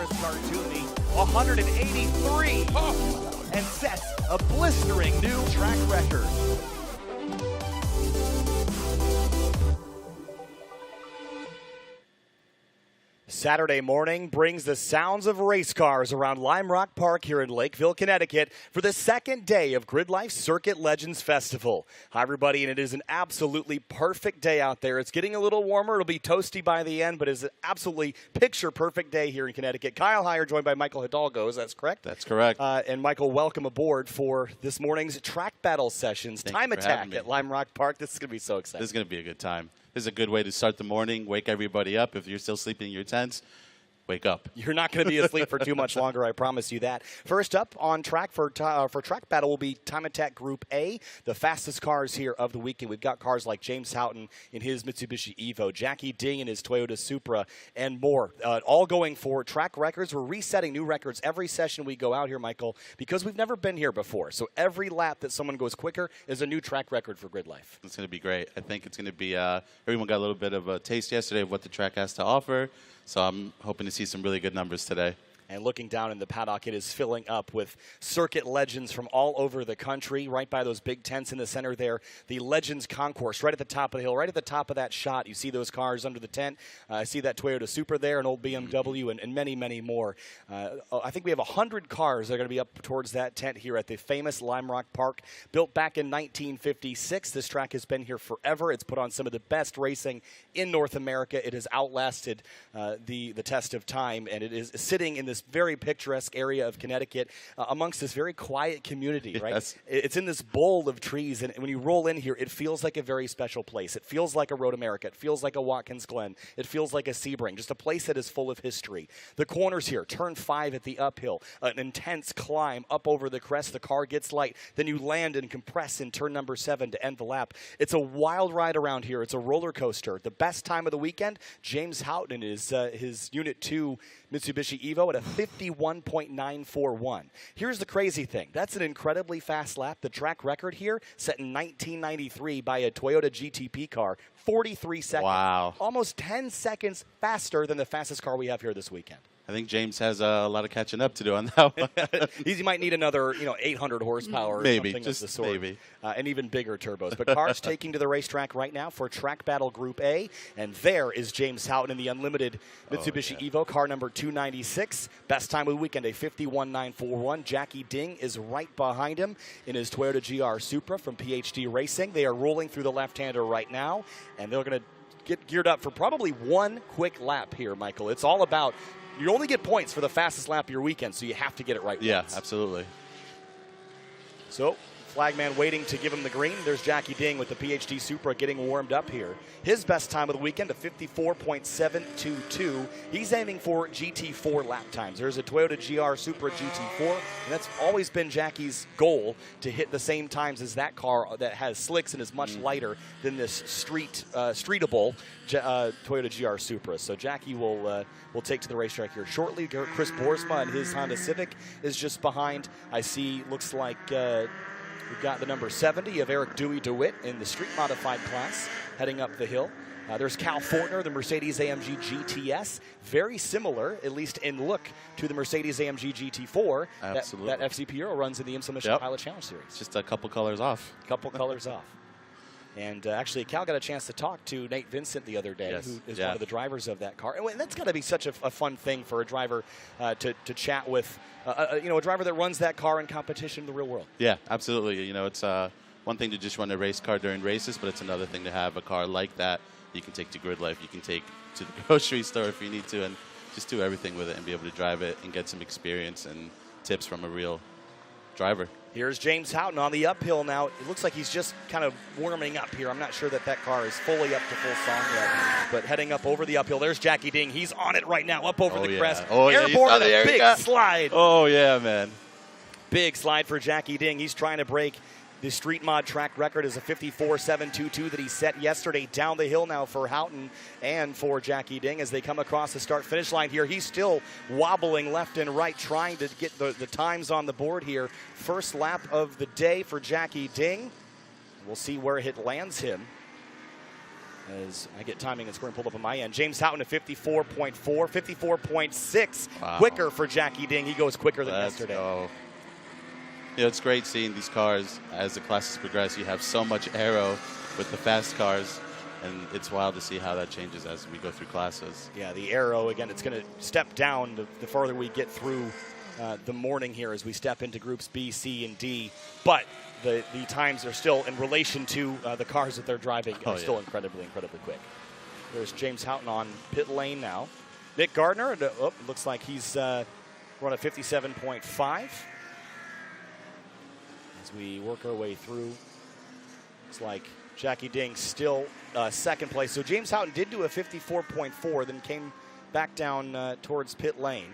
Paris Cartoony, 183, and sets a blistering new track record. Saturday morning brings the sounds of race cars around Lime Rock Park here in Lakeville, Connecticut for the second day of GRIDLIFE Circuit Legends Festival. Hi, everybody, and it is an absolutely perfect day out there. It's getting a little warmer. It'll be toasty by the end, but it's an absolutely picture-perfect day here in Connecticut. Kyle Heyer joined by Michael Hidalgo. Is that correct? That's correct. And Michael, welcome aboard for this morning's track battle sessions, Time Attack at Lime Rock Park. This is going to be so exciting. This is going to be a good time. This is a good way to start the morning, wake everybody up. If you're still sleeping in your tents, wake up. You're not going to be asleep for too much longer, I promise you that. First up on track for track battle will be Time Attack Group A, the fastest cars here of the weekend. We've got cars like James Houghton in his Mitsubishi Evo, Jackie Ding in his Toyota Supra, and more. All going for track records. We're resetting new records every session we go out here, Michael, because we've never been here before. So every lap that someone goes quicker is a new track record for GRIDLIFE. It's going to be great. I think it's going to be, everyone got a little bit of a taste yesterday of what the track has to offer. So I'm hoping to see some really good numbers today. And looking down in the paddock, it is filling up with circuit legends from all over the country. Right by those big tents in the center there, the Legends Concourse right at the top of the hill, right at the top of that shot. You see those cars under the tent. I see that Toyota Supra there, an old BMW, and many, many more. I think we have 100 cars that are going to be up towards that tent here at the famous Lime Rock Park. Built back in 1956, this track has been here forever. It's put on some of the best racing in North America. It has outlasted the test of time, and it is sitting in this very picturesque area of Connecticut amongst this very quiet community, right? Yes. It's in this bowl of trees, and when you roll in here, it feels like a very special place. It feels like a Road America. It feels like a Watkins Glen. It feels like a Sebring, just a place that is full of history. The corners here, turn 5 at the uphill, an intense climb up over the crest. The car gets light. Then you land and compress in turn number 7 to end the lap. It's a wild ride around here. It's a roller coaster. The best time of the weekend, James Houghton is his Unit 2 Mitsubishi Evo at a 51.941. Here's the crazy thing. That's an incredibly fast lap. The track record here set in 1993 by a Toyota GTP car, 43 seconds. Wow. Almost 10 seconds faster than the fastest car we have here this weekend. I think James has a lot of catching up to do on that one. He might need another, 800 horsepower or maybe, something just of the sort. maybe. And even bigger turbos. But cars taking to the racetrack right now for Track Battle Group A. And there is James Houghton in the unlimited Mitsubishi Evo, car number 296. Best time of the weekend, a 51.941. Jackie Ding is right behind him in his Toyota GR Supra from PhD Racing. They are rolling through the left-hander right now. And they're going to get geared up for probably one quick lap here, Michael. It's all about... You only get points for the fastest lap of your weekend, so you have to get it right once. Yeah, absolutely. So, flagman waiting to give him the green. There's Jackie Ding with the PhD Supra getting warmed up here. His best time of the weekend, a 54.722. He's aiming for GT4 lap times. There's a Toyota GR Supra GT4, and that's always been Jackie's goal, to hit the same times as that car that has slicks and is much lighter than this streetable Toyota GR Supra. So Jackie will take to the racetrack here shortly. Chris Boersma and his Honda Civic is just behind. I see, looks like we've got the number 70 of Eric Dewey DeWitt in the street modified class heading up the hill. There's Cal Fortner, the Mercedes-AMG GTS. Very similar, at least in look, to the Mercedes-AMG GT4 that FCP Euro runs in the IMSA Mission Pilot Challenge Series. It's just a couple colors off. Couple colors off. And actually, Cal got a chance to talk to Nate Vincent the other day, who is one of the drivers of that car. And that's got to be such a fun thing for a driver to chat with, a driver that runs that car in competition in the real world. Yeah, absolutely. It's one thing to just run a race car during races, but it's another thing to have a car like that you can take to GRIDLIFE. You can take to the grocery store if you need to, and just do everything with it and be able to drive it and get some experience and tips from a real driver. Here's James Houghton on the uphill now. It looks like he's just kind of warming up here. I'm not sure that car is fully up to full song yet, but heading up over the uphill. There's Jackie Ding. He's on it right now, up over the crest. Airborne on a big slide. Oh, yeah, man. Big slide for Jackie Ding. He's trying to break the street mod track record, is a 54.722 that he set yesterday. Down the hill now for Houghton and for Jackie Ding as they come across the start-finish line here. He's still wobbling left and right, trying to get the times on the board here. First lap of the day for Jackie Ding. We'll see where it lands him. As I get timing and scoring pulled up on my end. James Houghton at 54.4, 54.6 Wow. quicker for Jackie Ding. He goes quicker than yesterday. Go. You know, it's great seeing these cars as the classes progress. You have so much aero with the fast cars, and it's wild to see how that changes as we go through classes. Yeah, the aero, again, it's going to step down the farther we get through the morning here as we step into groups B, C, and D. But the times are still, in relation to the cars that they're driving, are still incredibly quick. There's James Houghton on pit lane now. Nick Gardner, looks like he's run a 57.5. As we work our way through, looks like Jackie Ding still second place. So James Houghton did do a 54.4, then came back down towards pit lane.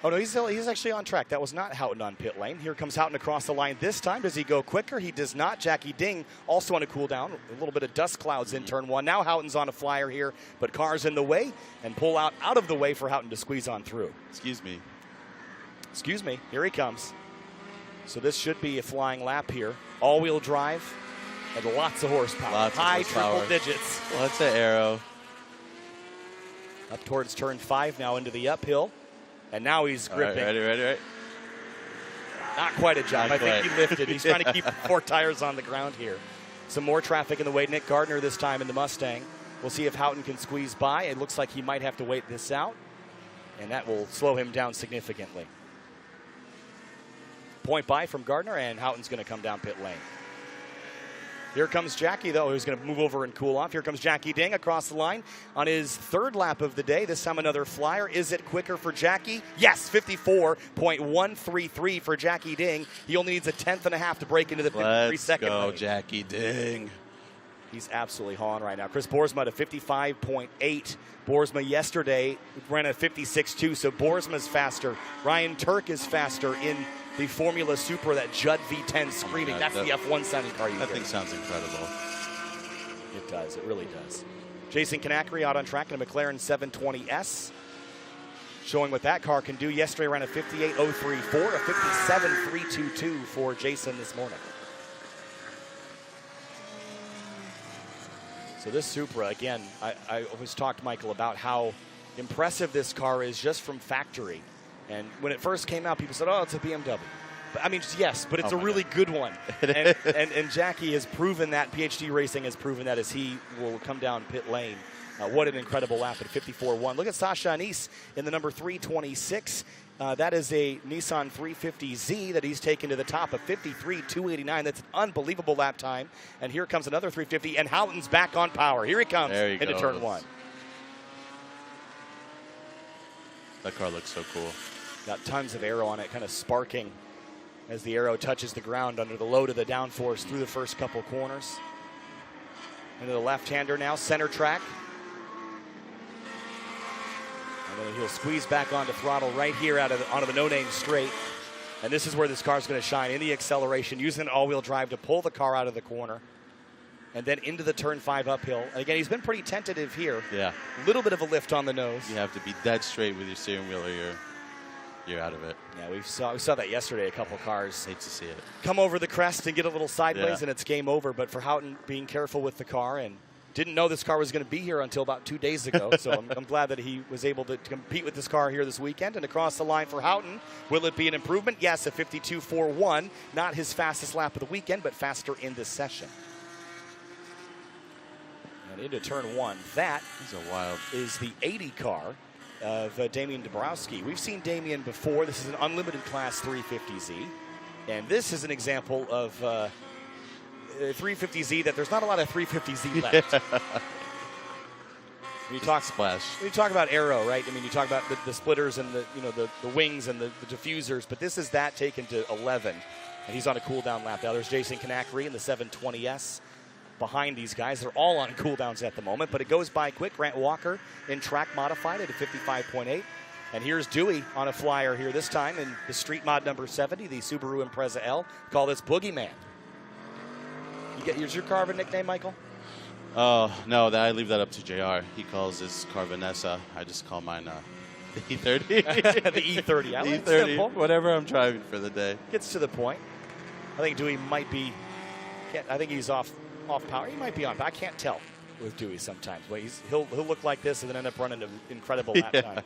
Oh, no, he's actually on track. That was not Houghton on pit lane. Here comes Houghton across the line this time. Does he go quicker? He does not. Jackie Ding also on a cool down. A little bit of dust clouds in turn one. Now Houghton's on a flyer here, but cars in the way and pull out of the way for Houghton to squeeze on through. Excuse me. Excuse me. Here he comes. So this should be a flying lap here. All-wheel drive and lots of horsepower. High triple digits. Lots of aero. Up towards turn 5 now into the uphill. And now he's gripping. All right, ready. Not quite a jump. Not I think quite. he lifted. He's trying to keep 4 tires on the ground here. Some more traffic in the way. Nick Gardner this time in the Mustang. We'll see if Houghton can squeeze by. It looks like he might have to wait this out, and that will slow him down significantly. Point by from Gardner, and Houghton's going to come down pit lane. Here comes Jackie, though, who's going to move over and cool off. Here comes Jackie Ding across the line on his 3rd lap of the day. This time another flyer. Is it quicker for Jackie? Yes, 54.133 for Jackie Ding. He only needs a 10th to break into the 53-second Let's go, range. Jackie Ding. He's absolutely hauling right now. Chris Boersma at a 55.8. Boersma yesterday ran a 56.2, so Boersma's faster. Ryan Turk is faster in the Formula Supra, that Judd V10 screaming. Oh, that's the F1 sounding car you hear. That thing sounds incredible. It does. It really does. Jason Kanakri out on track in a McLaren 720S. Showing what that car can do. Yesterday ran a 58.034, a 57.322 for Jason this morning. So this Supra, again, I always talked to Michael about how impressive this car is just from factory. And when it first came out, people said, oh, it's a BMW. But, I mean, yes, but it's a really good one. and Jackie has proven that, PhD Racing has proven that as he will come down pit lane. What an incredible lap at 54.1. Look at Sasha Anise in the number 326. That is a Nissan 350Z that he's taken to the top of 53.289. That's an unbelievable lap time. And here comes another 350, and Houghton's back on power. Here he comes into turn 1. That car looks so cool. Got tons of aero on it, kind of sparking as the aero touches the ground under the load of the downforce through the first couple corners. Into the left-hander now, center track. And then he'll squeeze back onto throttle right here onto the no-name straight. And this is where this car's going to shine, in the acceleration, using an all-wheel drive to pull the car out of the corner. And then into the turn 5 uphill. And again, he's been pretty tentative here. Yeah. A little bit of a lift on the nose. You have to be dead straight with your steering wheel or you're out of it. Yeah, we saw that yesterday. A couple cars Hate to see it. come over the crest and get a little sideways, and it's game over. But for Houghton, being careful with the car, and didn't know this car was going to be here until about 2 days ago. So I'm glad that he was able to compete with this car here this weekend. And across the line for Houghton, will it be an improvement? Yes, a 52.41. Not his fastest lap of the weekend, but faster in this session. And into turn 1. That is the 80 car of Damian Dabrowski. We've seen Damian before. This is an unlimited class 350Z. And this is an example of 350Z that there's not a lot of 350Z left. When you talk Splash. When you talk about aero, right? I mean, you talk about the splitters and the wings and the diffusers, but this is that taken to 11. And he's on a cool down lap now. There's Jason Kanakri in the 720S. Behind these guys. They're all on cooldowns at the moment, but it goes by quick. Grant Walker in track modified at a 55.8. And here's Dewey on a flyer here this time in the street mod number 70, the Subaru Impreza L. Call this Boogeyman. Is your car a nickname, Michael? Oh, no, I leave that up to JR. He calls his car Vanessa. I just call mine the E30. The E30. I like E30, simple. whatever I'm driving for the day. Gets to the point. I think Dewey might be, I think he's off off power. He might be on, but I can't tell with Dewey sometimes. But he'll look like this and then end up running an incredible lap time.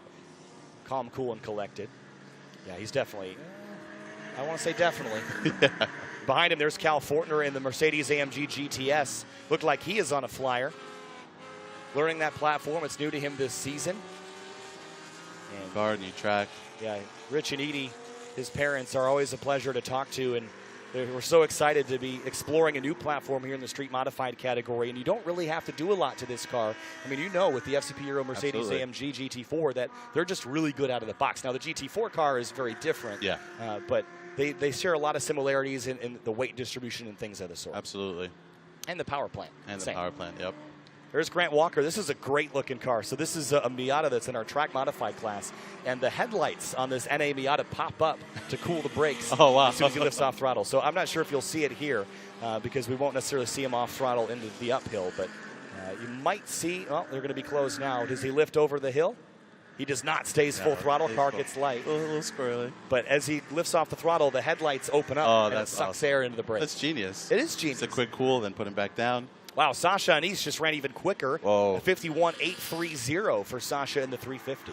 Calm, cool, and collected. Yeah, he's definitely, I want to say definitely. Yeah. Behind him, there's Cal Fortner in the Mercedes-AMG GTS. Looked like he is on a flyer. Learning that platform, it's new to him this season. And Car, new track. yeah, Rich and Edie, his parents, are always a pleasure to talk to, and we're so excited to be exploring a new platform here in the street modified category. And you don't really have to do a lot to this car. I mean, you know, with the FCP Euro Mercedes AMG GT4 that they're just really good out of the box. Now, the GT4 car is very different, Yeah. but they share a lot of similarities in the weight distribution and things of the sort. Absolutely. And the power plant. And the Same. power plant, yep. There's Grant Walker. This is a great looking car. So this is a Miata that's in our track modified class. And the headlights on this NA Miata pop up to cool the brakes Oh, wow. as soon as he lifts off throttle. So I'm not sure if you'll see it here because we won't necessarily see him off throttle into the uphill. But you might see, well, they're going to be closed now. Does he lift over the hill? He does not. Stays full throttle. Car gets light. A little squirrely. But as he lifts off the throttle, the headlights open up and it sucks awesome. air into the brakes. That's genius. It is genius. It's a quick cool, then put him back down. Wow, Sasha Anise just ran even quicker. Whoa. 51.830 for Sasha in the 350.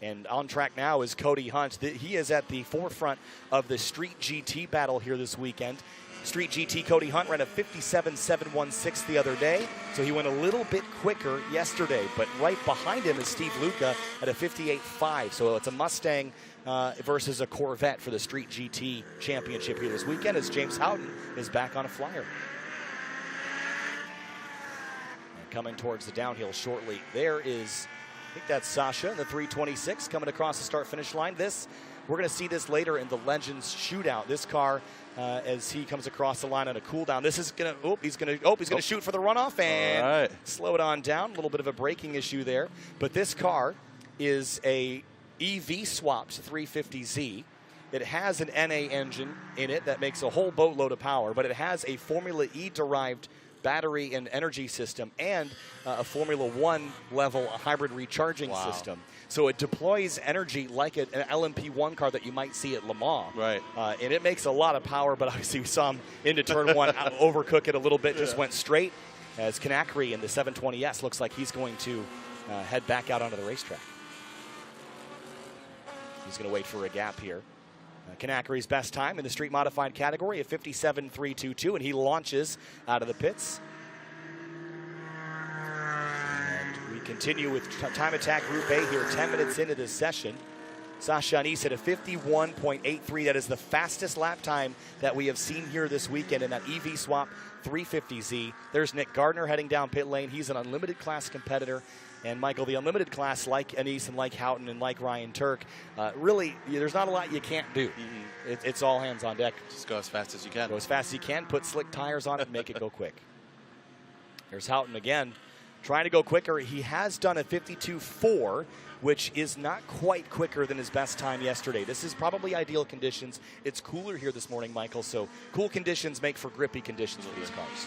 And on track now is Cody Hunt. He is at the forefront of the Street GT battle here this weekend. Street GT Cody Hunt ran a 57.716 the other day, so he went a little bit quicker yesterday. But right behind him is Steve Luca at a 58.5. So it's a Mustang versus a Corvette for the Street GT championship here this weekend as James Houghton is back on a flyer. Coming towards the downhill shortly. There is, I think that's Sasha in the 326 coming across the start-finish line. We're going to see this later in the Legends Shootout. This car, as he comes across the line on a cool down. This is going to, he's going to shoot for the runoff and slow it on down. A little bit of a braking issue there. But this car is a EV swapped 350Z. It has an NA engine in it that makes a whole boatload of power, but it has a Formula E derived battery and energy system and a Formula One level hybrid recharging system. So it deploys energy like an LMP1 car that you might see at Le Mans. Right. And it makes a lot of power, but obviously we saw him into turn one overcook it a little bit, just went straight. As Kanakri in the 720S looks like he's going to head back out onto the racetrack. He's going to wait for a gap here. Kanakri's best time in the street modified category of 57.322, and he launches out of the pits. And we continue with Time Attack Group A here, 10 minutes into this session. Sasha Anise at a 51.83. That is the fastest lap time that we have seen here this weekend in that EV swap 350Z. There's Nick Gardner heading down pit lane. He's an unlimited class competitor. And Michael, the unlimited class, like Anise and like Houghton and like Ryan Turk, really, there's not a lot you can't do. It's all hands on deck. Just go as fast as you can. Go as fast as you can, put slick tires on it, and make it go quick. There's Houghton again, trying to go quicker. He has done a 52.4, which is not quite quicker than his best time yesterday. This is probably ideal conditions. It's cooler here this morning, Michael, so cool conditions make for grippy conditions for these cars.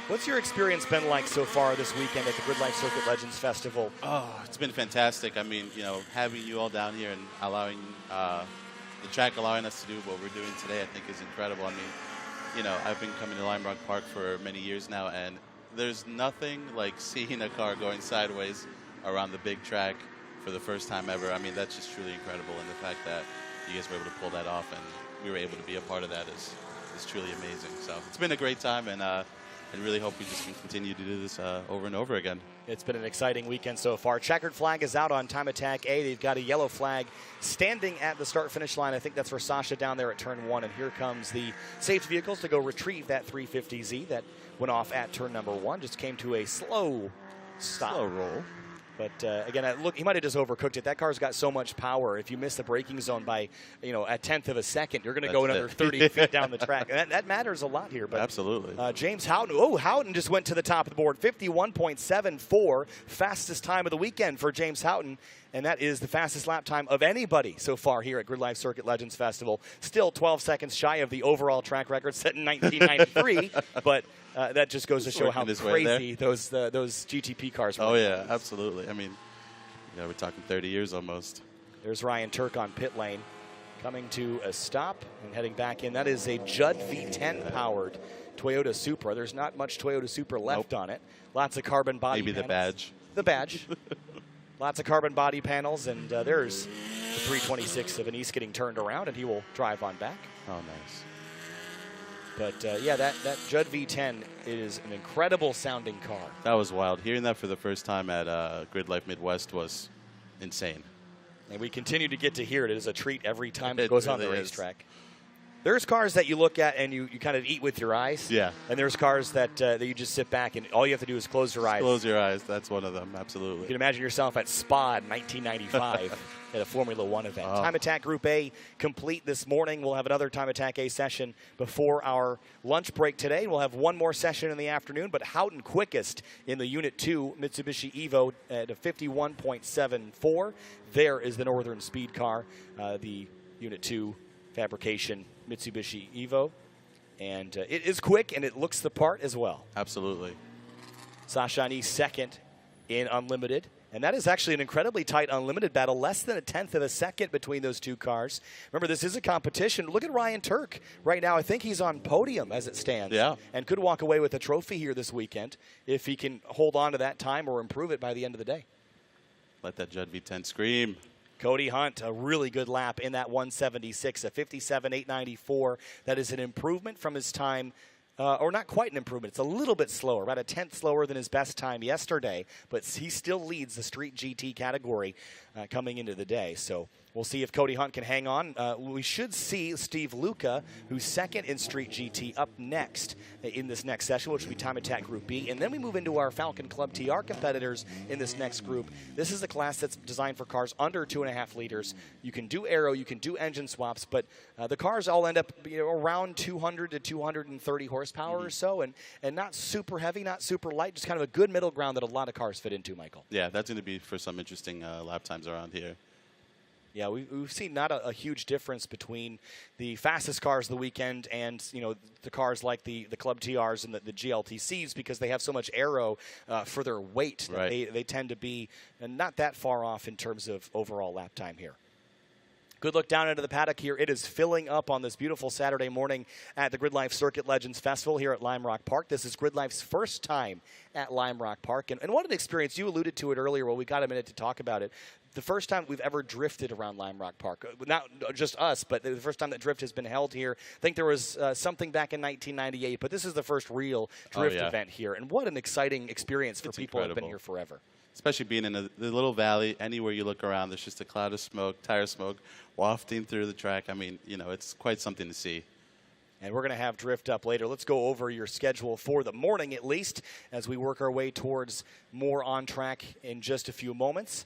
What's your experience been like so far this weekend at the GRIDLIFE Circuit Legends Festival? Oh, it's been fantastic. I mean, you know, having you all down here and allowing the track allowing us to do what we're doing today, I think is incredible. I mean, you know, I've been coming to Lime Rock Park for many years now, and there's nothing like seeing a car going sideways around the big track for the first time ever. I mean, that's just truly incredible, and the fact that you guys were able to pull that off and we were able to be a part of that is truly amazing. So it's been a great time, and really hope we just can continue to do this over and over again. It's been an exciting weekend so far. Checkered flag is out on Time Attack A. They've got a yellow flag standing at the start-finish line. I think that's for Sasha down there at turn one. And here comes the safety vehicles to go retrieve that 350Z that went off at turn number one. Just came to a slow stop. Slow roll. But again, look, he might have just overcooked it. That car's got so much power. If you miss the braking zone by, a tenth of a second, you're going to go another 30 feet down the track. And that matters a lot here. But absolutely. James Houghton. Oh, Houghton just went to the top of the board. 51.74, fastest time of the weekend for James Houghton. And that is the fastest lap time of anybody so far here at GRIDLIFE Circuit Legends Festival. Still 12 seconds shy of the overall track record set in 1993. But that just goes to show how crazy those GTP cars were. Oh, yeah, absolutely. I mean, we're talking 30 years almost. There's Ryan Turk on pit lane. coming to a stop and heading back in. That is a Judd V10 powered Toyota Supra. There's not much Toyota Supra left on it. Lots of carbon body Maybe panels. the badge. The badge. Lots of carbon body panels, and there's the 326 of Anise getting turned around, and he will drive on back. Oh, nice. But yeah, that Judd V10 is an incredible sounding car. That was wild. Hearing that for the first time at GridLife Midwest was insane. And we continue to get to hear it. It is a treat every time it It goes on really the is. racetrack. There's cars that you look at and you kind of eat with your eyes. Yeah. And there's cars that you just sit back and all you have to do is close your eyes. Close your eyes. That's one of them. You Absolutely. can imagine yourself at Spa in 1995 at a Formula One event. Oh. Time Attack Group A complete this morning. We'll have another Time Attack A session before our lunch break today. We'll have one more session in the afternoon, but Houghton quickest in the Unit 2 Mitsubishi Evo at a 51.74. There is the Northern Speed car, the Unit 2 fabrication Mitsubishi Evo. And it is quick, and it looks the part as well. Absolutely. Sasha Anise second in Unlimited. And that is actually an incredibly tight Unlimited battle, less than a tenth of a second between those two cars. Remember, this is a competition. Look at Ryan Turk right now. I think he's on podium as it stands. Yeah. And could walk away with a trophy here this weekend if he can hold on to that time or improve it by the end of the day. Let that Judd V10 scream. Cody Hunt, a really good lap in that 176, a 57.894. That is an improvement from his time, or not quite an improvement. It's a little bit slower, about a tenth slower than his best time yesterday, but he still leads the Street GT category coming into the day. So we'll see if Cody Hunt can hang on. We should see Steve Luca, who's second in Street GT, up next in this next session, which will be Time Attack Group B. And then we move into our Falcon Club TR competitors in this next group. This is a class that's designed for cars under 2.5 liters. You can do aero, you can do engine swaps, but the cars all end up around 200 to 230 horsepower or so, and not super heavy, not super light, just kind of a good middle ground that a lot of cars fit into, Michael. Yeah, that's going to be for some interesting lap times around here. Yeah, we've seen not a huge difference between the fastest cars of the weekend and the cars like the Club TRs and the GLTCs, because they have so much aero for their weight. Right. They tend to be not that far off in terms of overall lap time here. Good look down into the paddock here. It is filling up on this beautiful Saturday morning at the GridLife Circuit Legends Festival here at Lime Rock Park. This is GridLife's first time at Lime Rock Park. And what an experience. You alluded to it earlier. Well, we got a minute to talk about it. The first time we've ever drifted around Lime Rock Park. Not just us, but the first time that drift has been held here. I think there was something back in 1998, but this is the first real drift event here. And what an exciting experience for people who have been here forever. Especially being in the little valley, anywhere you look around, there's just a cloud of smoke, tire smoke, wafting through the track. I mean, it's quite something to see. And we're going to have drift up later. Let's go over your schedule for the morning at least as we work our way towards more on track in just a few moments.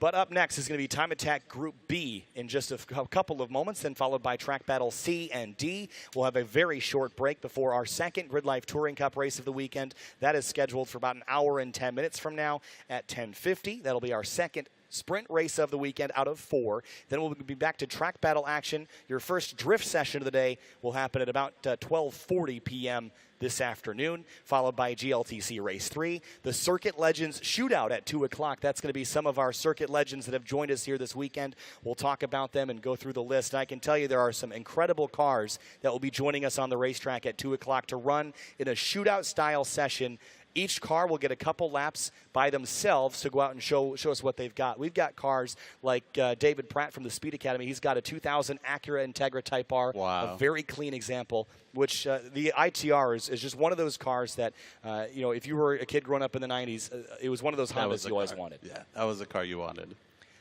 But up next is going to be Time Attack Group B in just a couple of moments, then followed by Track Battle C and D. We'll have a very short break before our second GridLife Touring Cup race of the weekend. That is scheduled for about an hour and 10 minutes from now at 10:50. That'll be our second sprint race of the weekend out of 4. Then we'll be back to track battle action. Your first drift session of the day will happen at about 12:40 p.m. this afternoon, followed by GLTC Race 3. The Circuit Legends Shootout at 2 o'clock. That's going to be some of our Circuit Legends that have joined us here this weekend. We'll talk about them and go through the list. And I can tell you there are some incredible cars that will be joining us on the racetrack at 2 o'clock to run in a shootout-style session. Each car will get a couple laps by themselves to go out and show us what they've got. We've got cars like David Pratt from the Speed Academy. He's got a 2000 Acura Integra Type R, Wow. a very clean example, which the ITR is just one of those cars that, if you were a kid growing up in the 90s, it was one of those Hondas you always wanted. Yeah, that was the car you wanted.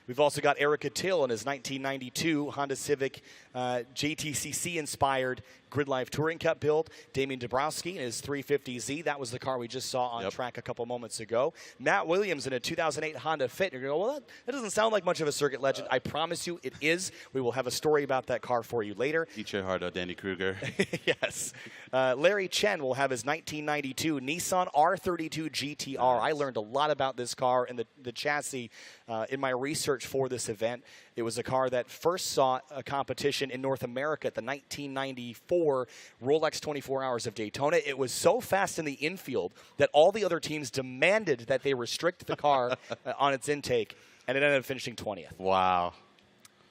We've also got Erica Till in his 1992 Honda Civic JTCC-inspired GridLife Touring Cup build. Damien Dabrowski in his 350Z. That was the car we just saw on track a couple moments ago. Matt Williams in a 2008 Honda Fit. You're going to go, well, that doesn't sound like much of a circuit legend. I promise you it is. We will have a story about that car for you later. Eat your heart out, Danny Kruger. Yes. Larry Chen will have his 1992 Nissan R32 GTR. I learned a lot about this car and the chassis in my research for this event. It was a car that first saw a competition in North America at the 1994 Rolex 24 Hours of Daytona. It was so fast in the infield that all the other teams demanded that they restrict the car on its intake, and it ended up finishing 20th. Wow.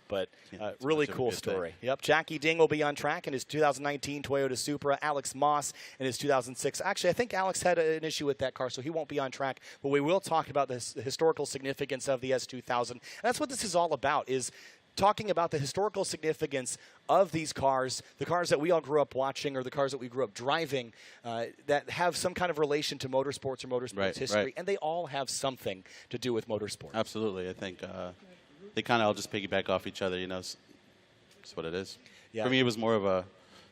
But Yeah, it's really much of a cool good thing. story. Yep, Jackie Ding will be on track in his 2019 Toyota Supra. Alex Moss in his 2006. Actually, I think Alex had an issue with that car, so he won't be on track. But we will talk about the historical significance of the S2000. And that's what this is all about, is talking about the historical significance of these cars, the cars that we all grew up watching or the cars that we grew up driving that have some kind of relation to motorsports or motorsports history. Right. And they all have something to do with motorsport. Absolutely. I think they kind of all just piggyback off each other, you know. That's what it is. Yeah. For me, it was more of a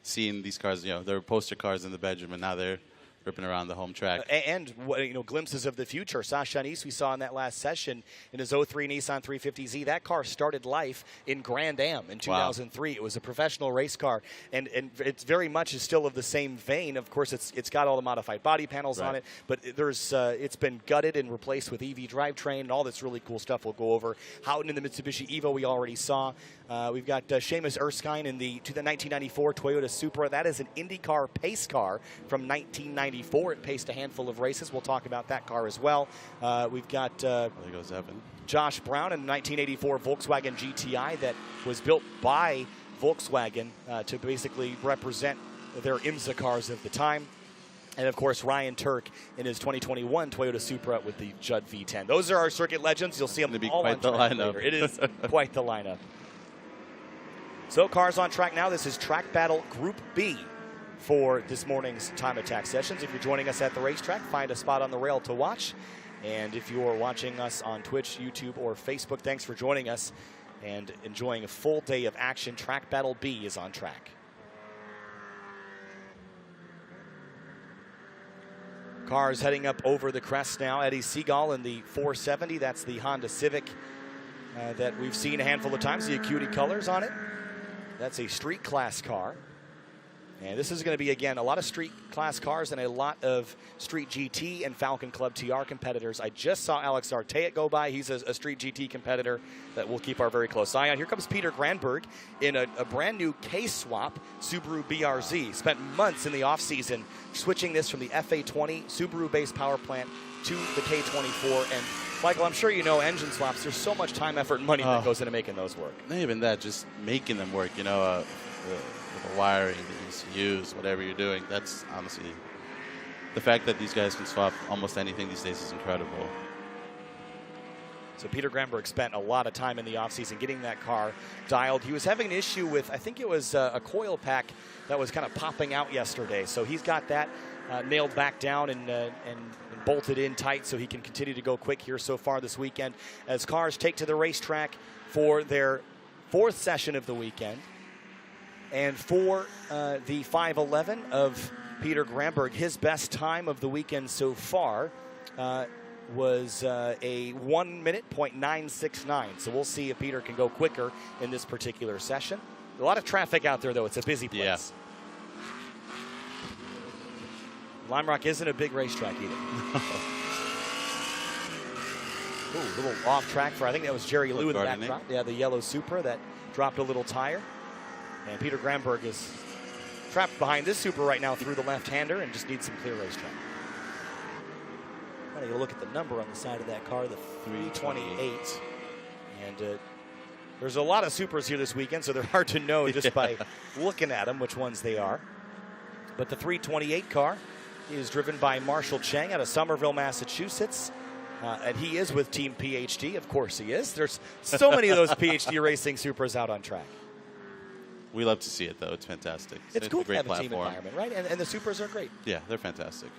seeing these cars, you know, there were poster cars in the bedroom, and now they're ripping around the home track. And glimpses of the future. Sasha Anise, we saw in that last session in his 03 Nissan 350Z. That car started life in Grand Am in 2003. Wow. It was a professional race car, and it's very much is still of the same vein. Of course, it's got all the modified body panels on it, but there's it's been gutted and replaced with EV drivetrain and all this really cool stuff we'll go over. Houghton in the Mitsubishi Evo we already saw. We've got Seamus Erskine in the 1994 Toyota Supra. That is an IndyCar pace car from 1994. It paced a handful of races. We'll talk about that car as well. We've got There goes Evan. Josh Brown in a 1984 Volkswagen GTI that was built by Volkswagen to basically represent their IMSA cars of the time. And, of course, Ryan Turk in his 2021 Toyota Supra with the Judd V10. Those are our circuit legends. You'll see them all on track later. It is quite the lineup. So, cars on track now. This is Track Battle Group B for this morning's Time Attack sessions. If you're joining us at the racetrack, find a spot on the rail to watch. And if you're watching us on Twitch, YouTube, or Facebook, thanks for joining us and enjoying a full day of action. Track Battle B is on track. Cars heading up over the crest now. Eddie Seagal in the 470. That's the Honda Civic that we've seen a handful of times. The Acuity colors on it. That's a street class car. And this is going to be, again, a lot of street class cars and a lot of street GT and Falcon Club TR competitors. I just saw Alex Arteat go by. He's a street GT competitor that we'll keep our very close eye on. Here comes Peter Granberg in a brand new K-swap Subaru BRZ. Spent months in the offseason switching this from the FA20 Subaru-based power plant to the K24. And Michael, I'm sure you know engine swaps. There's so much time, effort, and money that goes into making those work. Not even that, just making them work, you know, the wiring, the ECUs, whatever you're doing. That's honestly, the fact that these guys can swap almost anything these days is incredible. So Peter Granberg spent a lot of time in the offseason getting that car dialed. He was having an issue with, I think it was a coil pack that was kind of popping out yesterday. So he's got that nailed back down and bolted in tight so he can continue to go quick here so far this weekend as cars take to the racetrack for their fourth session of the weekend. And for the 511 of Peter Granberg, his best time of the weekend so far was a 1 minute .969. So we'll see if Peter can go quicker in this particular session. A lot of traffic out there, though. It's a busy place. Yeah. Lime Rock isn't a big racetrack either. Ooh, a little off track for, I think that was Jerry Lou in the back drop. Yeah, the yellow Supra that dropped a little tire. And Peter Granberg is trapped behind this Supra right now through the left-hander and just needs some clear racetrack. I'm going to look at the number on the side of that car, the 328. And there's a lot of Supras here this weekend, so they're hard to know just by looking at them which ones they are. But the 328 car is driven by Marshall Chang out of Somerville, Massachusetts. And he is with Team PhD. Of course he is. There's so many of those PhD racing Supras out on track. We love to see it, though. It's fantastic. It's cool to have a team environment, right? And the Supras are great. Yeah, they're fantastic.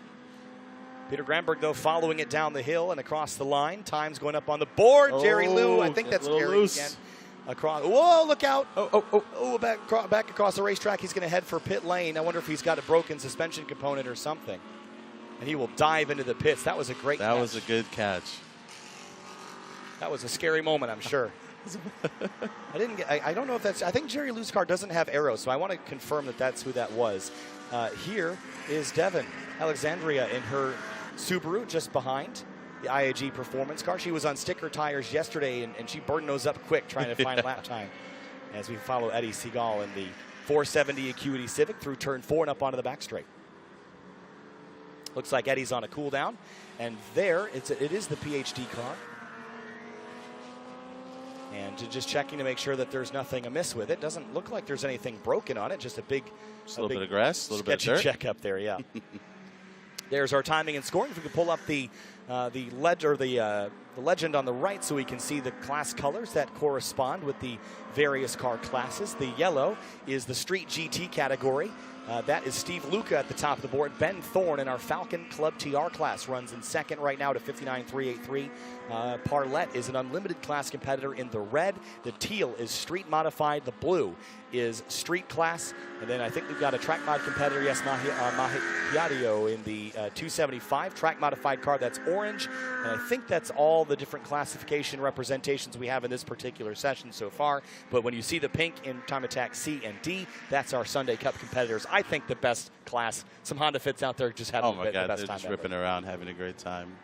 Peter Granberg, though, following it down the hill and across the line. Time's going up on the board. Jerry Lou, I think that's Jerry again. Across. Whoa, look out. Back across the racetrack. He's going to head for pit lane. I wonder if he's got a broken suspension component or something. And he will dive into the pits. That was a great catch. That was a good catch. That was a scary moment, I'm sure. I don't know if that's, I think Jerry Lou's car doesn't have arrows, so I want to confirm that that's who that was. Here is Devin Alexandria in her Subaru just behind the IAG Performance car. She was on sticker tires yesterday, and she burned those up quick trying to find lap time as we follow Eddie Seagal in the 470 Acuity Civic through turn 4 and up onto the back straight. Looks like Eddie's on a cool down, and there it is the PhD car. And just checking to make sure that there's nothing amiss with it. Doesn't look like there's anything broken on it, just a little bit of grass, a little bit of dirt. Check up there, yeah. There's our timing and scoring. If we could pull up the legend on the right so we can see the class colors that correspond with the various car classes. The yellow is the Street GT category. That is Steve Luca at the top of the board. Ben Thorne in our Falcon Club TR class runs in second right now to 59.383. Parlett is an unlimited class competitor in the red. The teal is street modified. The blue is street class. And then I think we've got a track mod competitor, yes, Mahiadio in the 275 track modified car. That's orange. And I think that's all the different classification representations we have in this particular session so far. But when you see the pink in Time Attack C and D, that's our Sunday Cup competitors. I think the best class. Some Honda Fits out there just having the best time. They're just ripping around, having a great time.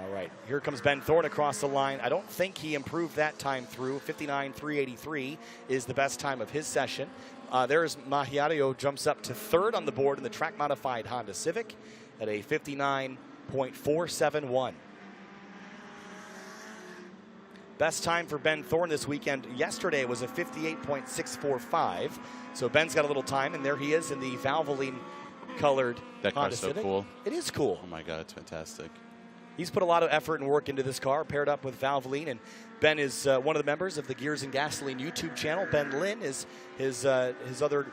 All right, here comes Ben Thorne across the line. I don't think he improved that time through. 59.383 is the best time of his session. There's Mahiadio, jumps up to third on the board in the track modified Honda Civic at a 59.471. Best time for Ben Thorne this weekend yesterday was a 58.645. So Ben's got a little time, and there he is in the Valvoline colored that Honda car's so Civic. cool. It is cool. Oh my God, it's fantastic. He's put a lot of effort and work into this car, paired up with Valvoline, and Ben is one of the members of the Gears and Gasoline YouTube channel. Ben Lynn is his other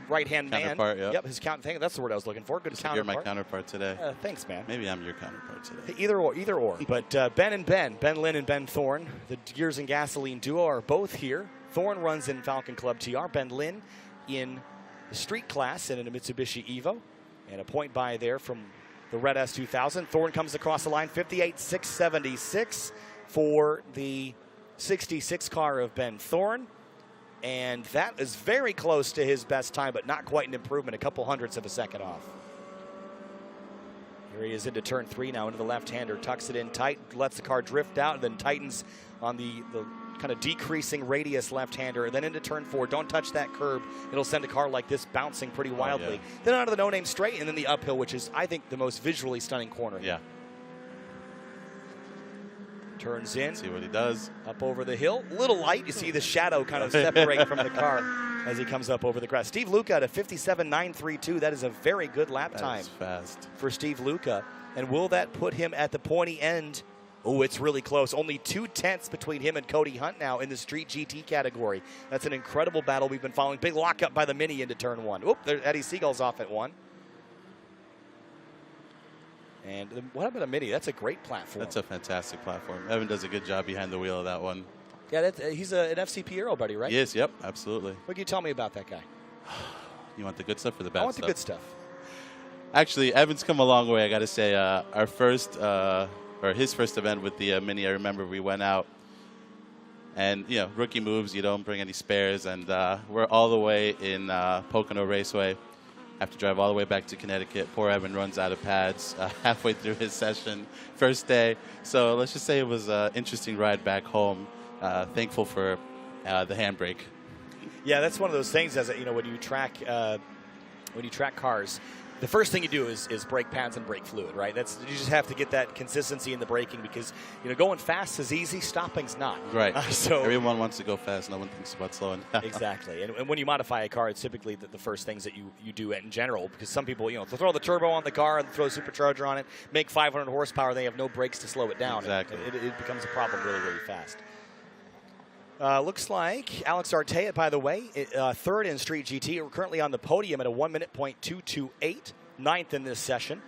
right-hand man. Counterpart, Yep, his counterpart. That's the word I was looking for. Good counterpart. You're my counterpart today. Thanks, man. Maybe I'm your counterpart today. Either or. But Ben Lynn and Ben Thorne, the Gears and Gasoline duo, are both here. Thorne runs in Falcon Club TR. Ben Lynn in the street class and in a Mitsubishi Evo. And a point by there from the red S2000. Thorne comes across the line, 58.676 for the 66 car of Ben Thorne. And that is very close to his best time, but not quite an improvement, a couple hundredths of a second off. Here he is into turn 3 now, into the left-hander, tucks it in tight, lets the car drift out, and then tightens on the kind of decreasing radius left-hander, and then into turn 4. Don't touch that curb. It'll send a car like this bouncing pretty wildly. Yeah. Then onto the no-name straight, and then the uphill, which is, I think, the most visually stunning corner. Yeah. Turns in. See what he does. Up over the hill. A little light. You see the shadow kind of separate from the car as he comes up over the crest. Steve Luca at a 57.932. That is a very good lap time. Fast for Steve Luca. And will that put him at the pointy end? Oh, it's really close. Only 0.2 between him and Cody Hunt now in the Street GT category. That's an incredible battle we've been following. Big lockup by the Mini into turn 1. Oop, Eddie Siegel's off at 1. And what about a Mini? That's a great platform. That's a fantastic platform. Evan does a good job behind the wheel of that one. Yeah, he's an FCP Aero buddy, right? Yes, yep, absolutely. What can you tell me about that guy? You want the good stuff or the bad stuff? I want the good stuff. Actually, Evan's come a long way, I got to say. Our first, or his first event with the Mini, I remember we went out. And, you know, rookie moves, you don't bring any spares. And we're all the way in Pocono Raceway. Have to drive all the way back to Connecticut. Poor Evan runs out of pads halfway through his session, first day. So let's just say it was an interesting ride back home. Thankful for the handbrake. Yeah, that's one of those things. As you know, when you track cars, the first thing you do is brake pads and brake fluid, right? You just have to get that consistency in the braking because going fast is easy, stopping's not. Right. So everyone wants to go fast. No one thinks about slowing down. Exactly. And when you modify a car, it's typically the first things that you do in general, because some people, they'll throw the turbo on the car and throw a supercharger on it, make 500 horsepower, they have no brakes to slow it down. Exactly. It becomes a problem really, really fast. Looks like Alex Artea, by the way, third in Street GT. We're currently on the podium at a 1:0.228, ninth in this session.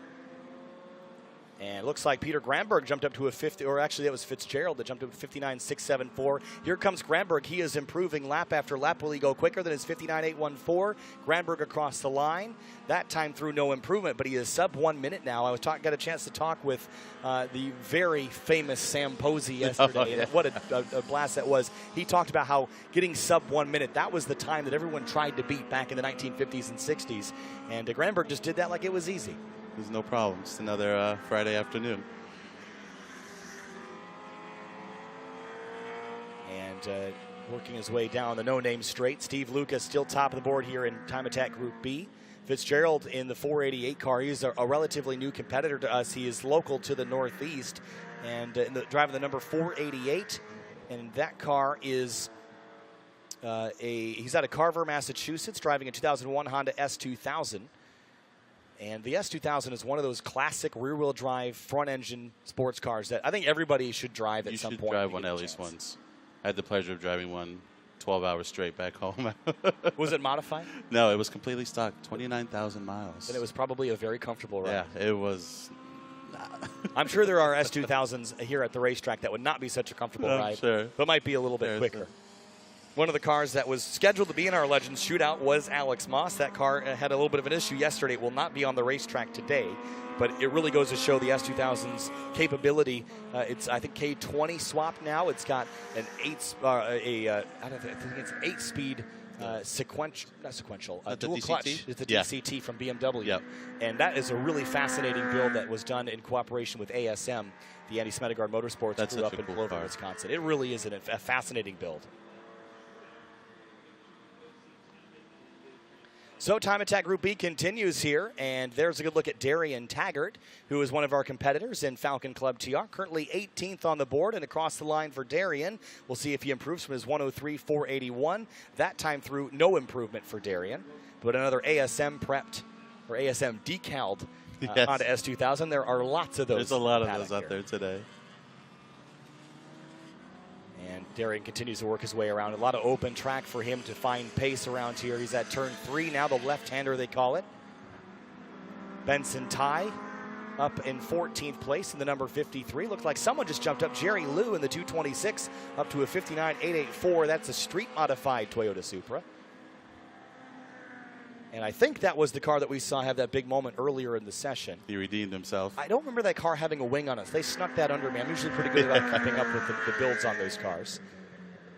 And it looks like Peter Granberg jumped up to a 50, or actually that was Fitzgerald that jumped up to 59.674. Here comes Granberg. He is improving lap after lap. Will he go quicker than his 59.814? Granberg across the line. That time through no improvement, but he is sub 1 minute now. I got a chance to talk with the very famous Sam Posey yesterday. Oh, yeah. And what a blast that was. He talked about how getting sub 1 minute, that was the time that everyone tried to beat back in the 1950s and 60s. And Granberg just did that like it was easy. There's no problem. Just another Friday afternoon. And working his way down the no-name straight. Steve Lucas still top of the board here in Time Attack Group B. Fitzgerald in the 488 car. He's a relatively new competitor to us. He is local to the Northeast and driving the number 488. And that car is he's out of Carver, Massachusetts, driving a 2001 Honda S2000. And the S2000 is one of those classic rear-wheel drive, front-engine sports cars that I think everybody should drive at some point. You should drive one at least once. I had the pleasure of driving one 12 hours straight back home. Was it modified? No, it was completely stock, 29,000 miles. And it was probably a very comfortable ride. Yeah, it was. I'm sure there are S2000s here at the racetrack that would not be such a comfortable ride, sure. but might be a little bit quicker. One of the cars that was scheduled to be in our Legends Shootout was Alex Moss. That car had a little bit of an issue yesterday. It will not be on the racetrack today, but it really goes to show the S2000's capability. It's, I think, K20 swap now. It's got an I think it's an 8-speed dual clutch. It's a DCT from BMW. Yep. And that is a really fascinating build that was done in cooperation with ASM, the Andy Smedegard Motorsports crew up in Clover, Wisconsin. It really is a fascinating build. So Time Attack Group B continues here, and there's a good look at Darian Taggart, who is one of our competitors in Falcon Club TR, currently 18th on the board, and across the line for Darian. We'll see if he improves from his 103.481. That time through, no improvement for Darian, but another ASM prepped, or ASM decaled Honda S2000. There are lots of those. There's a lot of those out there today. And Darian continues to work his way around. A lot of open track for him to find pace around here. He's at turn 3 now, the left-hander they call it. Benson Ty up in 14th place in the number 53. Looked like someone just jumped up. Jerry Liu in the 226 up to a 59.884. That's a street-modified Toyota Supra. And I think that was the car that we saw have that big moment earlier in the session. He redeemed himself. I don't remember that car having a wing on us. They snuck that under me. I'm usually pretty good about keeping up with the builds on those cars.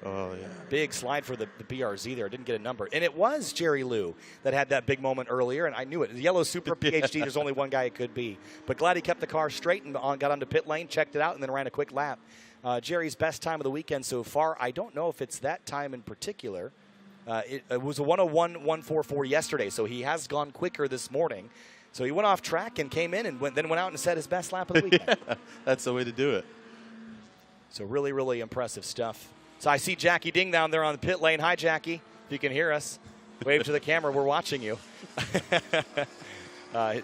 Oh, yeah. Big slide for the BRZ there. Didn't get a number. And it was Jerry Liu that had that big moment earlier, and I knew it. The yellow Supra PhD, there's only one guy it could be. But glad he kept the car straight and got onto pit lane, checked it out, and then ran a quick lap. Jerry's best time of the weekend so far. I don't know if it's that time in particular. It was a 101.144 yesterday, so he has gone quicker this morning. So he went off track and came in and then went out and set his best lap of the weekend. That's the way to do it. So really, really impressive stuff. So I see Jackie Ding down there on the pit lane. Hi, Jackie. If you can hear us, wave to the camera. We're watching you.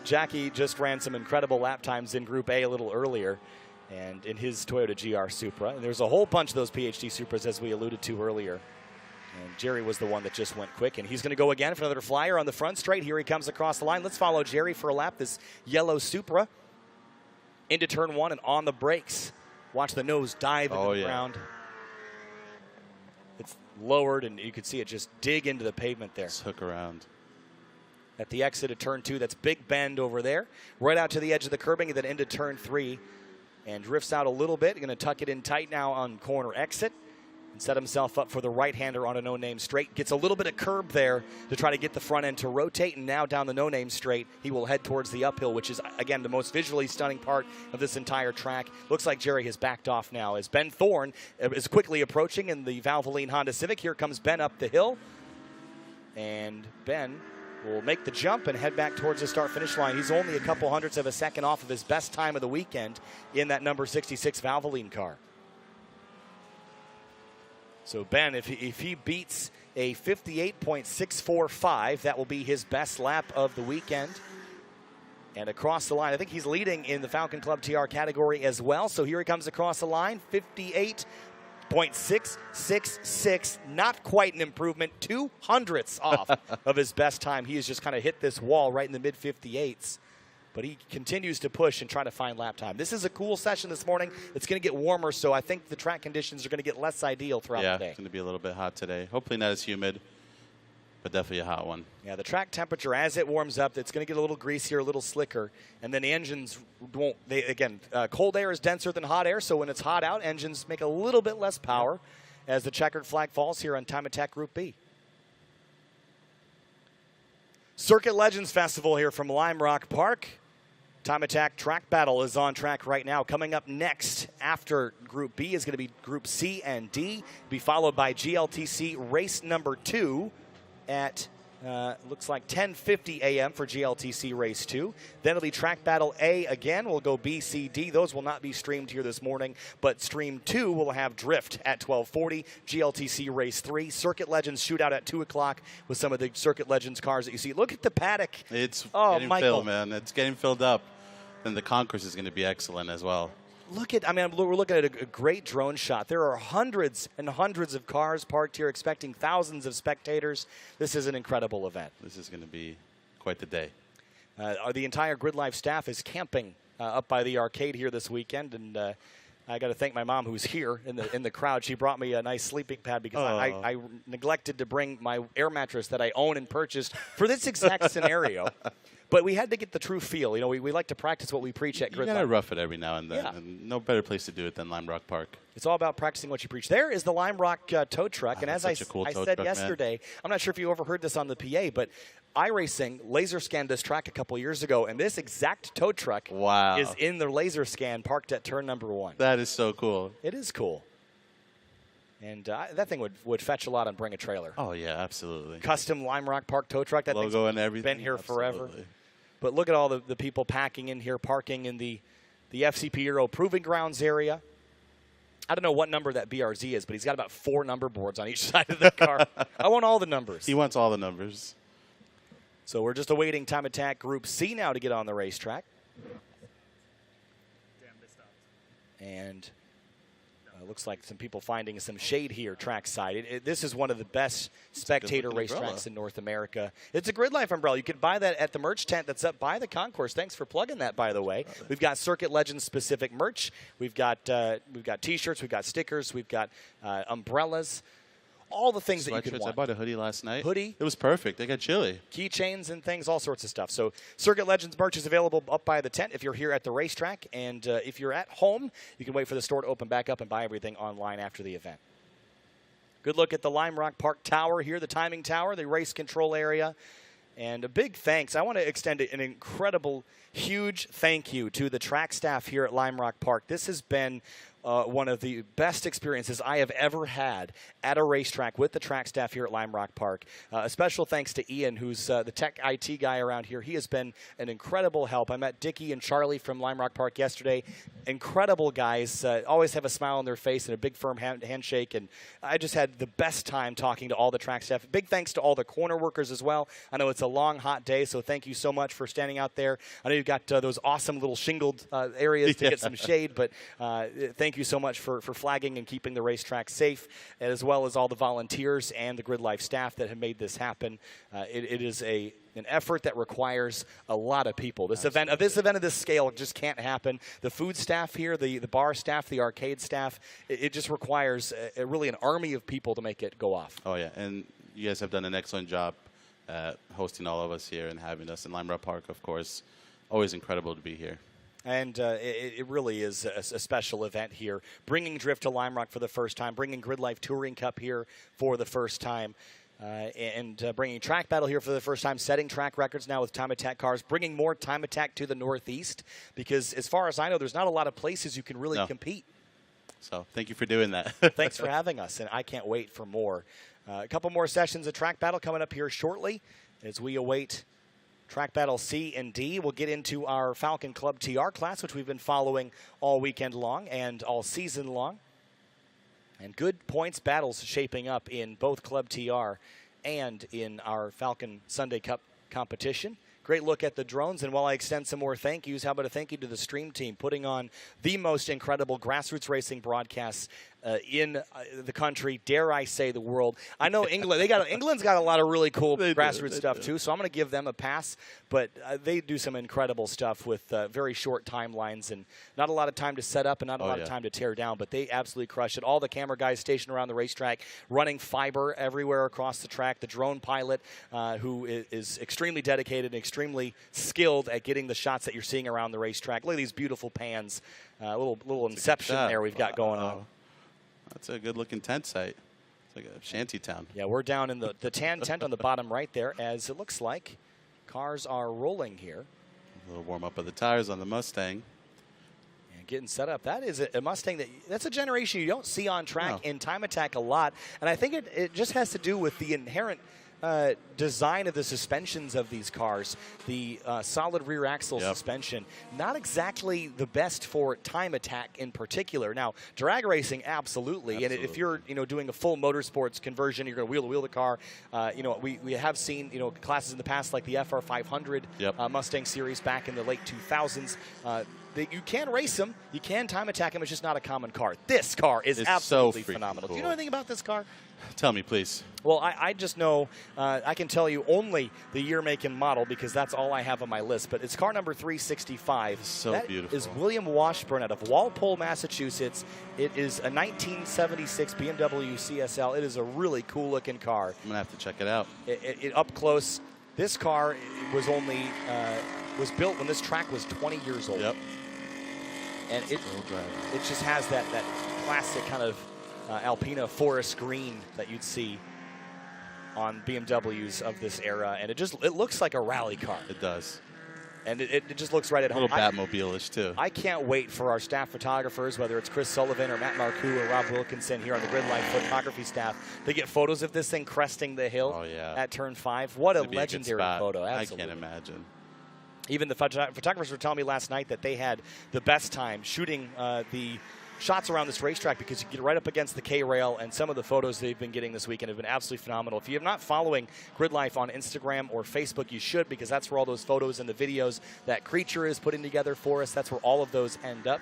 Jackie just ran some incredible lap times in Group A a little earlier and in his Toyota GR Supra. And there's a whole bunch of those PhD Supras, as we alluded to earlier. And Jerry was the one that just went quick, and he's going to go again for another flyer on the front straight. Here he comes across the line. Let's follow Jerry for a lap. This yellow Supra into turn 1 and on the brakes. Watch the nose dive into the ground. It's lowered, and you can see it just dig into the pavement there. Just hook around. At the exit of turn 2, that's big bend over there. Right out to the edge of the curbing, and then into turn 3. And drifts out a little bit. Going to tuck it in tight now on corner exit. And set himself up for the right-hander on a no-name straight. Gets a little bit of curb there to try to get the front end to rotate, and now down the no-name straight, he will head towards the uphill, which is, again, the most visually stunning part of this entire track. Looks like Jerry has backed off now as Ben Thorne is quickly approaching in the Valvoline Honda Civic. Here comes Ben up the hill, and Ben will make the jump and head back towards the start-finish line. He's only a couple hundredths of a second off of his best time of the weekend in that number 66 Valvoline car. So Ben, if he beats a 58.645, that will be his best lap of the weekend. And across the line, I think he's leading in the Falcon Club TR category as well. So here he comes across the line, 58.666, not quite an improvement, 200ths off of his best time. He has just kind of hit this wall right in the mid-58s. But he continues to push and try to find lap time. This is a cool session this morning. It's going to get warmer, so I think the track conditions are going to get less ideal throughout the day. Yeah, it's going to be a little bit hot today. Hopefully not as humid, but definitely a hot one. Yeah, the track temperature, as it warms up, it's going to get a little greasier, a little slicker. And then the engines won't, cold air is denser than hot air, so when it's hot out, engines make a little bit less power as the checkered flag falls here on Time Attack Group B. Circuit Legends Festival here from Lime Rock Park. Time Attack Track Battle is on track right now. Coming up next after Group B is going to be Group C and D, be followed by GLTC race number 2 at Looks like 10:50 a.m. for GLTC Race 2. Then it'll be Track Battle A again. We'll go B, C, D. Those will not be streamed here this morning, but Stream 2 will have Drift at 12:40, GLTC Race 3, Circuit Legends Shootout at 2 o'clock with some of the Circuit Legends cars that you see. Look at the paddock. It's oh, getting Michael. filled, man. It's getting filled up. And the concourse is going to be excellent as well. Look at, I mean, we're looking at a great drone shot. There are hundreds and hundreds of cars parked here, expecting thousands of spectators. This is an incredible event. This is going to be quite the day. The entire GRIDLIFE staff is camping up by the arcade here this weekend, and I got to thank my mom, who's here in the crowd. She brought me a nice sleeping pad because I neglected to bring my air mattress that I own and purchased for this exact scenario. But we had to get the true feel. You know, we like to practice what we preach at GRIDLIFE. You got to rough it every now and then. Yeah. And no better place to do it than Lime Rock Park. It's all about practicing what you preach. There is the Lime Rock tow truck. And as I said yesterday, I'm not sure if you overheard this on the PA, but iRacing laser scanned this track a couple years ago, and this exact tow truck is in the laser scan parked at turn number 1. That is so cool. It is cool. And that thing would fetch a lot and bring a trailer. Oh, yeah, absolutely. Custom Lime Rock Park tow truck. That logo and everything. Been here absolutely. forever. But look at all the people packing in here, parking in the FCP Euro Proving Grounds area. I don't know what number that BRZ is, but he's got about 4 number boards on each side of the car. I want all the numbers. He wants all the numbers. So we're just awaiting Time Attack Group C now to get on the racetrack. And looks like some people finding some shade here trackside. This is one of the best spectator racetracks in North America. It's a GRIDLIFE umbrella. You can buy that at the merch tent that's up by the concourse. Thanks for plugging that, by the way. We've got Circuit Legends specific merch. We've got T-shirts. We've got stickers. We've got umbrellas. All the things that you could want. I bought a hoodie last night. Hoodie. It was perfect. They got chilly. Keychains and things, all sorts of stuff. So Circuit Legends merch is available up by the tent if you're here at the racetrack. And if you're at home, you can wait for the store to open back up and buy everything online after the event. Good look at the Lime Rock Park Tower here, the timing tower, the race control area. And a big thanks. I want to extend an incredible, huge thank you to the track staff here at Lime Rock Park. This has been one of the best experiences I have ever had at a racetrack with the track staff here at Lime Rock Park. A special thanks to Ian, who's the tech IT guy around here. He has been an incredible help. I met Dickie and Charlie from Lime Rock Park yesterday. Incredible guys. Always have a smile on their face and a big firm handshake. And I just had the best time talking to all the track staff. Big thanks to all the corner workers as well. I know it's a long, hot day, so thank you so much for standing out there. I know you've got those awesome little shingled areas to get some shade, but thank you so much for flagging and keeping the racetrack safe, as well as all the volunteers and the GRIDLIFE staff that have made this happen. It is an effort that requires a lot of people. This event of this scale just can't happen. The food staff here, the bar staff, the arcade staff, it just requires really an army of people to make it go off. Oh yeah, and you guys have done an excellent job hosting all of us here and having us in Lime Rock Park, of course. Always incredible to be here. And it really is a special event here, bringing Drift to Lime Rock for the first time, bringing GRIDLIFE Touring Cup here for the first time, and bringing Track Battle here for the first time, setting track records now with Time Attack cars, bringing more Time Attack to the Northeast, because as far as I know, there's not a lot of places you can really compete. So thank you for doing that. Thanks for having us, and I can't wait for more. A couple more sessions of Track Battle coming up here shortly as we await Track Battle C and D. We'll get into our Falcon Club TR class, which we've been following all weekend long and all season long. And good points battles shaping up in both Club TR and in our Falcon Sunday Cup competition. Great look at the drones, and while I extend some more thank yous, how about a thank you to the stream team putting on the most incredible grassroots racing broadcasts in the country, dare I say the world. I know England's got a lot of really cool grassroots stuff too, so I'm going to give them a pass, but they do some incredible stuff with very short timelines and not a lot of time to set up and not a lot of time to tear down, but they absolutely crush it. All the camera guys stationed around the racetrack running fiber everywhere across the track, the drone pilot who is extremely dedicated and extremely skilled at getting the shots that you're seeing around the racetrack. Look at these beautiful pans, little inception there we've got going on. That's a good-looking tent site. It's like a shanty town. Yeah, we're down in the tan tent on the bottom right there, as it looks like cars are rolling here. A little warm-up of the tires on the Mustang. And getting set up. That is a Mustang that's a generation you don't see on track in Time Attack a lot. And I think it just has to do with the inherent design of the suspensions of these cars, the solid rear axle suspension, not exactly the best for time attack in particular. Now, drag racing, absolutely. And if you're doing a full motorsports conversion, you're going to wheel-to-wheel the car. We have seen classes in the past like the FR500 Mustang series back in the late 2000s. You can race them, you can time attack them. It's just not a common car. This car is absolutely phenomenal. Cool. Do you know anything about this car? Tell me, please. Well, I just know, I can tell you only the year, make, and model because that's all I have on my list. But it's car number 365. It's so beautiful. That is William Washburn out of Walpole, Massachusetts. It is a 1976 BMW CSL. It is a really cool-looking car. I'm going to have to check it out. Up close, this car was only was built when this track was 20 years old. Yep. And it just has that classic kind of Alpina forest green that you'd see on BMWs of this era, and it looks like a rally car. It does. And it just looks right at home. A little Batmobile-ish, too. I can't wait for our staff photographers, whether it's Chris Sullivan or Matt Marcoux or Rob Wilkinson here on the GRIDLIFE photography staff, to get photos of this thing cresting the hill at Turn 5. What a legendary photo. Absolutely. I can't imagine. Even the photographers were telling me last night that they had the best time shooting the shots around this racetrack because you get right up against the K-rail, and some of the photos they've been getting this weekend have been absolutely phenomenal. If you're not following GRIDLIFE on Instagram or Facebook, you should, because that's where all those photos and the videos that Creature is putting together for us, that's where all of those end up.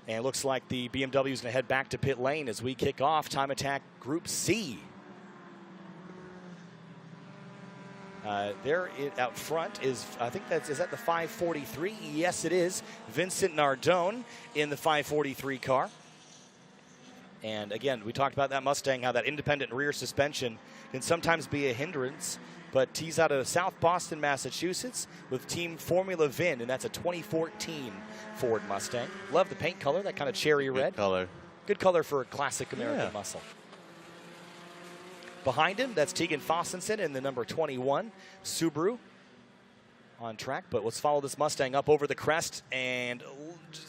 And it looks like the BMW is going to head back to pit lane as we kick off Time Attack Group C. There out front is, I think is that the 543? Yes, it is. Vincent Nardone in the 543 car. And again, we talked about that Mustang, how that independent rear suspension can sometimes be a hindrance. But he's out of South Boston, Massachusetts with Team Formula Vin, and that's a 2014 Ford Mustang. Love the paint color, that kind of cherry red. Good color. Good color for a classic American muscle. Behind him, that's Tegan Fossenson in the number 21 Subaru on track. But let's follow this Mustang up over the crest, and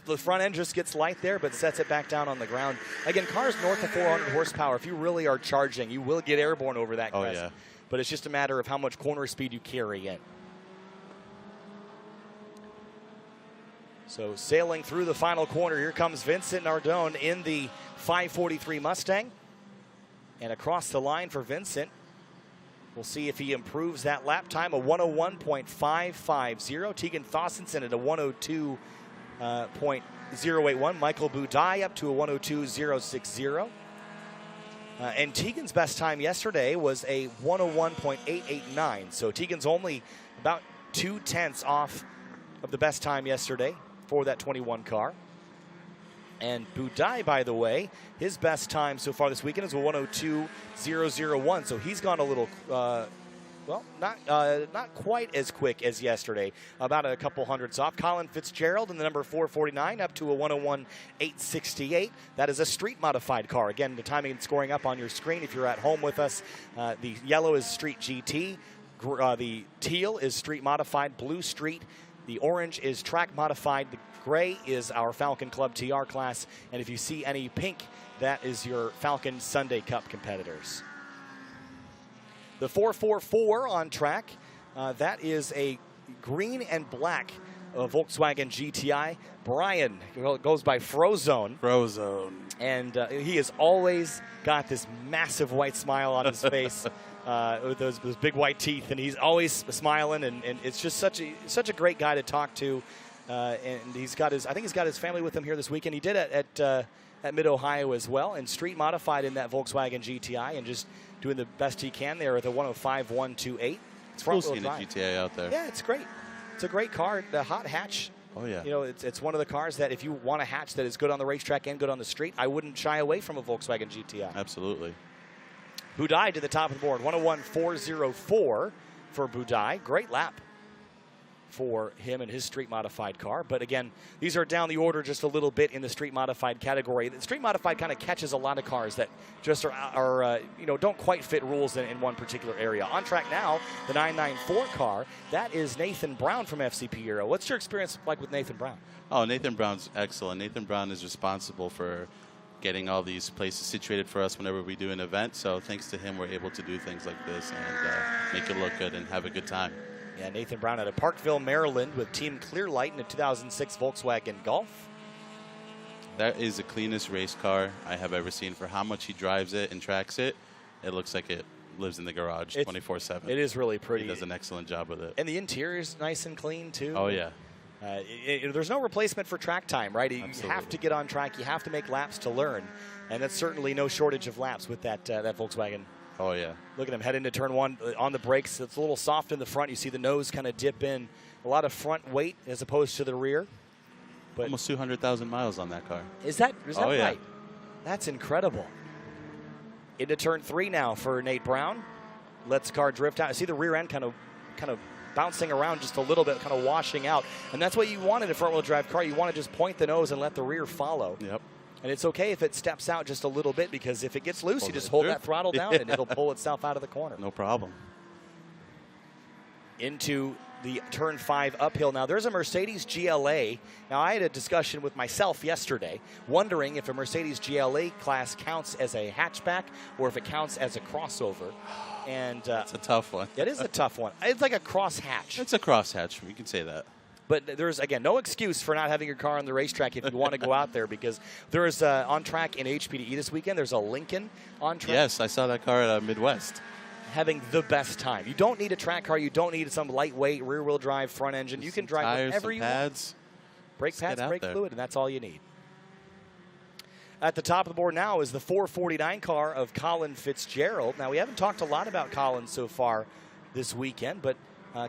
the front end just gets light there, but sets it back down on the ground. Again, cars north of 400 horsepower, if you really are charging, you will get airborne over that crest. But it's just a matter of how much corner speed you carry in. So sailing through the final corner, here comes Vincent Nardone in the 543 Mustang. And across the line for Vincent, we'll see if he improves that lap time, a 101.550. Tegan Fossenson at a 102.081. Michael Budai up to a 102.060. And Tegan's best time yesterday was a 101.889. So Tegan's only about 2/10 off of the best time yesterday for that 21 car. And Budai, by the way, his best time so far this weekend is a 102.001. So he's gone a little, well, not quite as quick as yesterday, about a couple hundredths off. Colin Fitzgerald in the number 449 up to a 101.868. That is a street modified car. Again, the timing and scoring up on your screen if you're at home with us. The yellow is Street GT. The teal is street modified. Blue Street. The orange is track modified. The gray is our Falcon Club TR class. And if you see any pink, that is your Falcon Sunday Cup competitors. The 444 on track, that is a green and black Volkswagen GTI. Brian goes by Frozone. Frozone. And he has always got this massive white smile on his face. With those big white teeth, and he's always smiling, and it's just such a great guy to talk to. And he's got I think he's got his family with him here this weekend. He did at Mid-Ohio as well, and street modified in that Volkswagen GTI, and just doing the best he can there at the 105.128. It's cool seeing a GTI out there. Yeah, it's great. It's a great car. The hot hatch. Oh yeah. You know, it's one of the cars that if you want a hatch that is good on the racetrack and good on the street, I wouldn't shy away from a Volkswagen GTI. Absolutely. Budai to the top of the board, 101.404 for Budai. Great lap for him and his street modified car. But again, these are down the order just a little bit in the street modified category. The street modified kind of catches a lot of cars that just are don't quite fit rules in one particular area. On track now, the 994 car, that is Nathan Brown from FCP Euro. What's your experience like with Nathan Brown? Oh, Nathan Brown's excellent. Nathan Brown is responsible for getting all these places situated for us whenever we do an event. So thanks to him, we're able to do things like this and make it look good and have a good time. Yeah, Nathan Brown out of Parkville, Maryland, with Team Clearlight in a 2006 Volkswagen Golf. That is the cleanest race car I have ever seen. For how much he drives it and tracks it, it looks like it lives in the garage 24/7. It is really pretty. He does an excellent job with it. And the interior is nice and clean, too. Oh, yeah. There's no replacement for track time, right? You Absolutely. have to get on track. You have to make laps to learn. And that's certainly no shortage of laps with that Volkswagen. Oh, yeah. Look at him head into turn one on the brakes. It's a little soft in the front. You see the nose kind of dip in. A lot of front weight as opposed to the rear. But almost 200,000 miles on that car. Is that Oh, yeah. right? That's incredible. Into turn three now for Nate Brown. Lets the car drift out. I see the rear end kind of bouncing around just a little bit, kind of washing out. And that's what you want in a front-wheel drive car. You want to just point the nose and let the rear follow. Yep. And it's okay if it steps out just a little bit, because if it gets loose, you just hold that throttle down and it'll pull itself out of the corner. No problem. Into the turn 5 uphill. Now, there's a Mercedes GLA. Now, I had a discussion with myself yesterday, wondering if a Mercedes GLA class counts as a hatchback or if it counts as a crossover. And it's a tough one. It is a tough one. It's like a crosshatch. It's a crosshatch. We can say that. But there's, again, no excuse for not having your car on the racetrack if you want to go out there, because there is on track in HPDE this weekend. There's a Lincoln on track. Yes, I saw that car at Midwest. Having the best time. You don't need a track car. You don't need some lightweight rear-wheel drive front engine. You can drive tires, whatever you pads. want. Brake pads, brake there. fluid, and that's all you need. At the top of the board now is the 449 car of Colin Fitzgerald. Now, we haven't talked a lot about Colin so far this weekend, but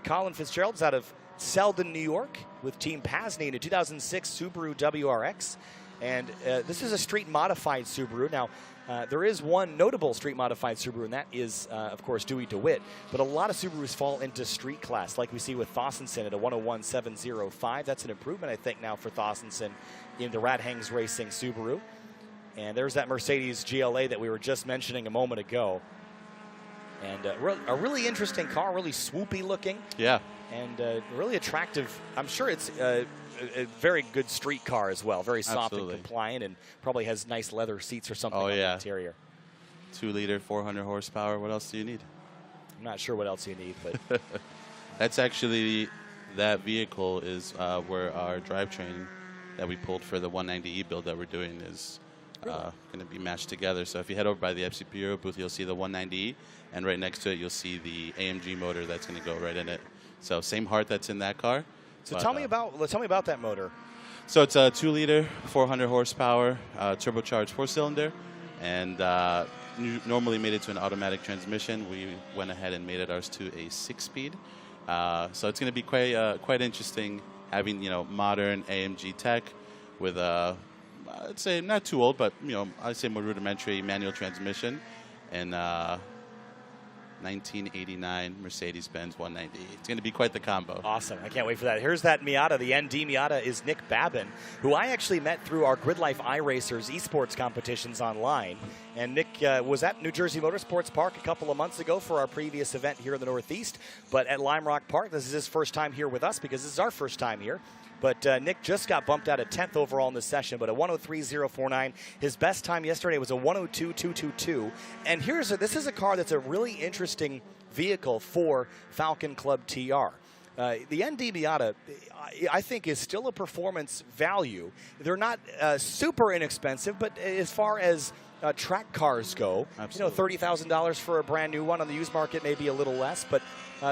Colin Fitzgerald is out of Selden, New York, with Team Pasney in a 2006 Subaru WRX. And this is a street-modified Subaru. Now, there is one notable street-modified Subaru, and that is, of course, Dewey DeWitt. But a lot of Subarus fall into street class, like we see with Thossenson at a 101.705. That's an improvement, I think, now for Thossenson in the Radhangs Racing Subaru. And there's that Mercedes GLA that we were just mentioning a moment ago. And a really interesting car, really swoopy looking. Yeah. And really attractive. I'm sure it's a very good street car as well. Very soft Absolutely. and compliant, and probably has nice leather seats or something Oh, on yeah. the interior. 2-liter, 400 horsepower. What else do you need? I'm not sure what else you need, but That's actually, that vehicle is where our drivetrain that we pulled for the 190E build that we're doing is going to be matched together. So if you head over by the FCP Euro booth, you'll see the 190E, and right next to it, you'll see the AMG motor that's going to go right in it. So same heart that's in that car. so but, tell me about that motor. So it's a 2-liter, 400 horsepower, turbocharged 4-cylinder, and normally made it to an automatic transmission. We went ahead and made it ours to a 6-speed. So it's going to be quite interesting having modern AMG tech with a, I'd say not too old, but I'd say more rudimentary manual transmission, and 1989 Mercedes-Benz 190. It's going to be quite the combo. Awesome. I can't wait for that. Here's that Miata. The ND Miata is Nick Babin, who I actually met through our GridLife iRacers esports competitions online. And Nick was at New Jersey Motorsports Park a couple of months ago for our previous event here in the Northeast. But at Lime Rock Park, this is his first time here with us, because this is our first time here. But Nick just got bumped out of 10th overall in this session, but a 103.049. His best time yesterday was a 102.222. And this is a car that's a really interesting vehicle for Falcon Club TR. The ND Miata, I think, is still a performance value. They're not super inexpensive, but as far as track cars go, Absolutely. $30,000 for a brand new one on the used market, maybe a little less. But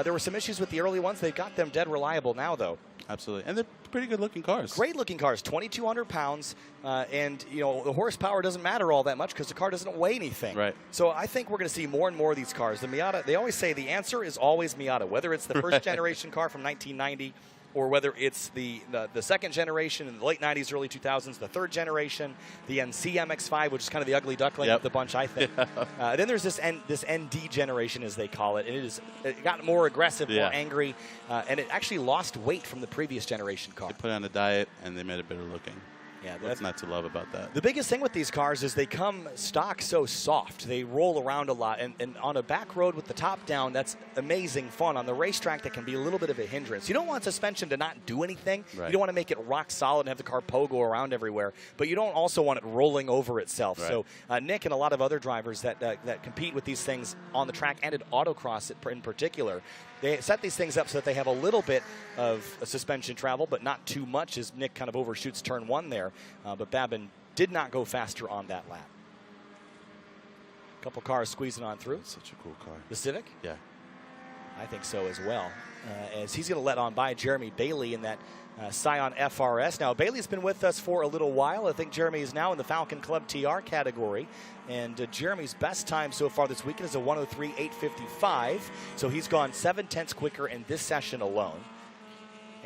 there were some issues with the early ones. They've got them dead reliable now, though. Absolutely. And they're pretty good-looking cars. Great-looking cars, 2,200 pounds, and the horsepower doesn't matter all that much because the car doesn't weigh anything. Right. So I think we're going to see more and more of these cars. The Miata, they always say the answer is always Miata, whether it's the first-generation car from 1990 or whether it's the second generation in the late 90s, early 2000s, the third generation, the NC MX-5, which is kind of the ugly duckling of the bunch, I think. Then there's this ND generation, as they call it, and it got more aggressive, more angry, and it actually lost weight from the previous generation car. They put it on a diet, and they made it better looking. Yeah, what's not to love about that? The biggest thing with these cars is they come stock so soft. They roll around a lot. And on a back road with the top down, that's amazing fun. On the racetrack, that can be a little bit of a hindrance. You don't want suspension to not do anything. Right. You don't want to make it rock solid and have the car pogo around everywhere. But you don't also want it rolling over itself. Right. So Nick and a lot of other drivers that compete with these things on the track and at autocross in particular, they set these things up so that they have a little bit of suspension travel, but not too much, as Nick kind of overshoots turn 1 there. But Babin did not go faster on that lap. A couple cars squeezing on through. That's such a cool car. The Civic? Yeah. I think so as well. As he's going to let on by Jeremy Bailey in that Scion FRS. Now, Bailey's been with us for a little while. I think Jeremy is now in the Falcon Club TR category. And Jeremy's best time so far this weekend is a 103.855. So he's gone 7/10 quicker in this session alone.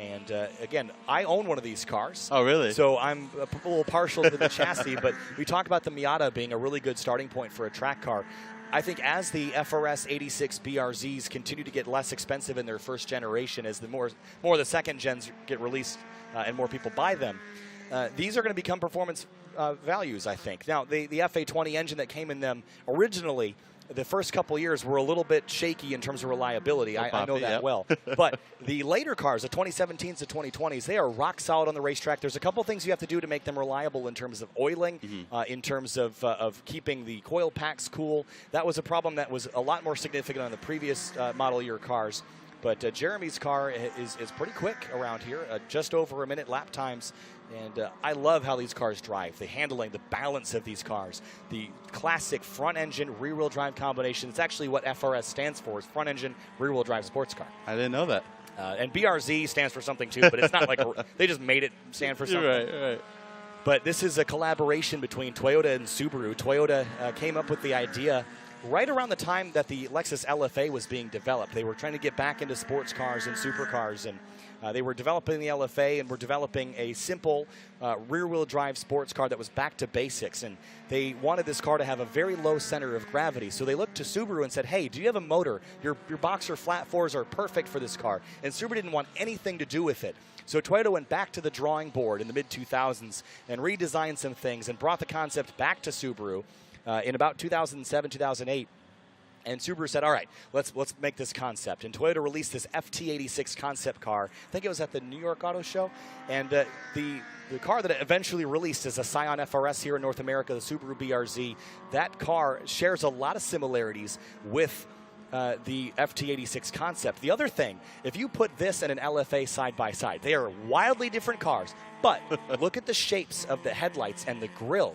And again, I own one of these cars. Oh, really? So I'm a little partial to the chassis. But we talked about the Miata being a really good starting point for a track car. I think as the FRS 86 BRZs continue to get less expensive in their first generation, as the more of the second gens get released and more people buy them, these are going to become performance values, I think. Now, the FA20 engine that came in them originally, the first couple years were a little bit shaky in terms of reliability. I know that well. But the later cars, the 2017s to 2020s, they are rock solid on the racetrack. There's a couple things you have to do to make them reliable in terms of oiling, in terms of keeping the coil packs cool. That was a problem that was a lot more significant on the previous model year cars. But Jeremy's car is pretty quick around here, just over a minute lap times. And I love how these cars drive, the handling, the balance of these cars, the classic front engine, rear wheel drive combination. It's actually what FRS stands for, is front engine, rear wheel drive sports car. I didn't know that. And BRZ stands for something too, but it's not like they just made it stand for something. Right. But this is a collaboration between Toyota and Subaru. Toyota came up with the idea right around the time that the Lexus LFA was being developed. They were trying to get back into sports cars and supercars, and they were developing the LFA and were developing a simple rear-wheel drive sports car that was back to basics. And they wanted this car to have a very low center of gravity. So they looked to Subaru and said, hey, do you have a motor? Your Boxer flat fours are perfect for this car. And Subaru didn't want anything to do with it. So Toyota went back to the drawing board in the mid-2000s and redesigned some things and brought the concept back to Subaru in about 2007, 2008. And Subaru said, all right, let's make this concept. And Toyota released this FT86 concept car. I think it was at the New York Auto Show. And the car that it eventually released is a Scion FRS here in North America, the Subaru BRZ. That car shares a lot of similarities with the FT86 concept. The other thing, if you put this and an LFA side by side, they are wildly different cars. But look at the shapes of the headlights and the grille,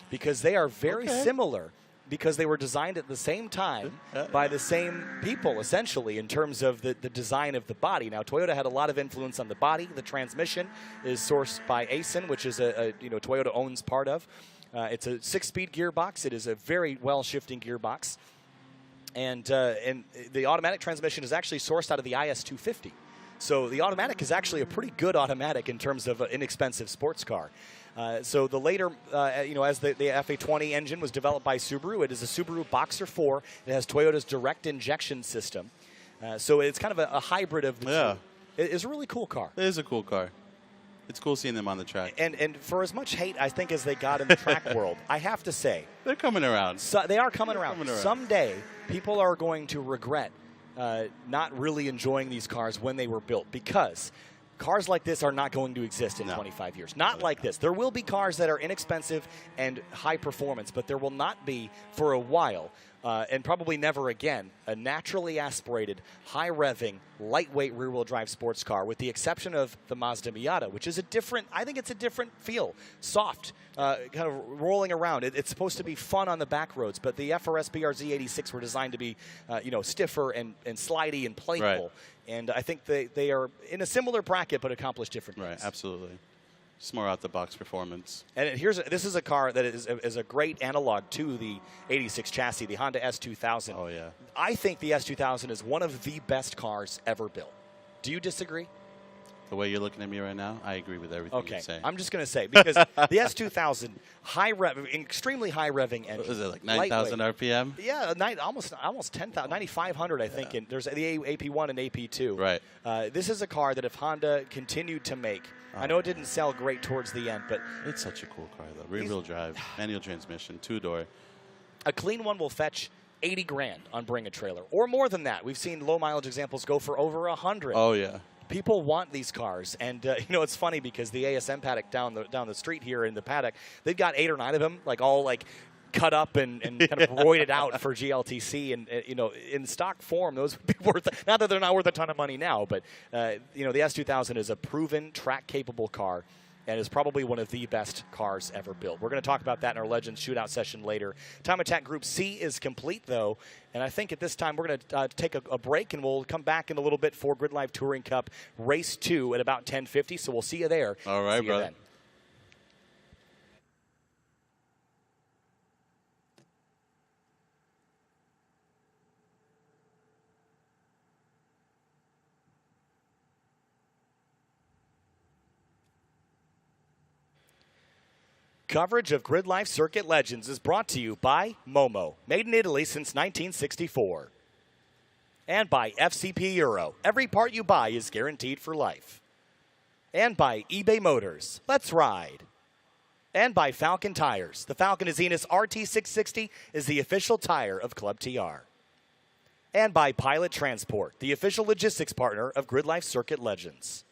because they are very similar, because they were designed at the same time by the same people, essentially, in terms of the design of the body. Now, Toyota had a lot of influence on the body. The transmission is sourced by Aisin, which is Toyota owns part of. It's a 6-speed gearbox. It is a very well-shifting gearbox. And the automatic transmission is actually sourced out of the IS250. So the automatic is actually a pretty good automatic in terms of an inexpensive sports car. So the later, as the FA20 engine was developed by Subaru, it is a Subaru Boxer 4. It has Toyota's direct injection system. So it's kind of a hybrid of the two. It's a really cool car. It is a cool car. It's cool seeing them on the track. And for as much hate, I think, as they got in the track world, I have to say, they're coming around. So they are coming around. Someday, people are going to regret not really enjoying these cars when they were built, because cars like this are not going to exist in 25 years. Not like this. There will be cars that are inexpensive and high performance, but there will not be, for a while, and probably never again, a naturally aspirated, high-revving, lightweight rear-wheel drive sports car, with the exception of the Mazda Miata, which is I think it's a different feel. Soft, kind of rolling around. It's supposed to be fun on the back roads, but the FRS BRZ 86 were designed to be, stiffer and slidey and playful. Right. And I think they are in a similar bracket, but accomplish different things. Right, absolutely. Just more out-the-box performance. And this is a car that is a great analog to the 86 chassis, the Honda S2000. Oh, yeah. I think the S2000 is one of the best cars ever built. Do you disagree? The way you're looking at me right now, I agree with everything you're saying. I'm just going to say, because the S2000, extremely high revving engine. What is it, like 9,000 RPM? Yeah, almost 10,000, 9,500, I think. And there's the AP1 and AP2. Right. This is a car that if Honda continued to make, I know it didn't sell great towards the end, but it's such a cool car, though. Rear-wheel drive, manual transmission, 2-door. A clean one will fetch 80 grand on Bring a Trailer, or more than that. We've seen low mileage examples go for over 100. Oh yeah. People want these cars, and it's funny because the ASM Paddock down the street here in the Paddock, they've got 8 or 9 of them, like all cut up and kind of roided out for GLTC, and in stock form, those would be worth. Not that they're not worth a ton of money now, but the S2000 is a proven track-capable car, and is probably one of the best cars ever built. We're going to talk about that in our Legends Shootout session later. Time Attack Group C is complete, though, and I think at this time we're going to take a break, and we'll come back in a little bit for GRIDLIFE Touring Cup Race 2 at about 10:50, so we'll see you there. All right, brother. Then. Coverage of GRIDLIFE Circuit Legends is brought to you by Momo, made in Italy since 1964. And by FCP Euro. Every part you buy is guaranteed for life. And by eBay Motors. Let's ride. And by Falcon Tires. The Falcon Azenis RT660 is the official tire of Club TR. And by Pilot Transport, the official logistics partner of GRIDLIFE Circuit Legends.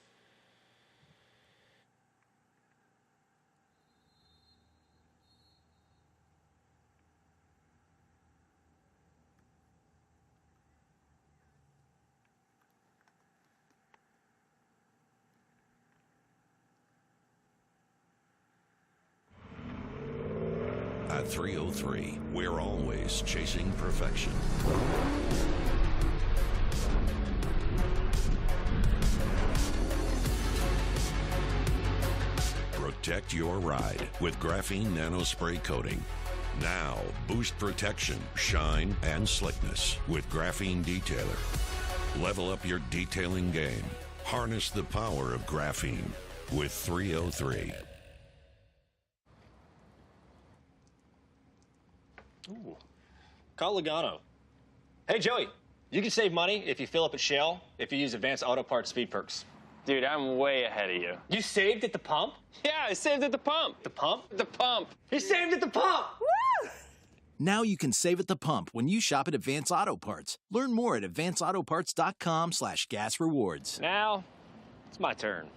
At 303, we're always chasing perfection. Protect your ride with graphene nanospray coating. Now, boost protection, shine, and slickness with Graphene Detailer. Level up your detailing game. Harness the power of graphene with 303. Ooh. Call Logano. Hey, Joey, you can save money if you fill up at Shell if you use Advanced Auto Parts Speed Perks. Dude, I'm way ahead of you. You saved at the pump? Yeah, I saved at the pump. The pump? The pump. You saved at the pump! Woo! Now you can save at the pump when you shop at Advanced Auto Parts. Learn more at advancedautoparts.com/gas rewards. Now, it's my turn.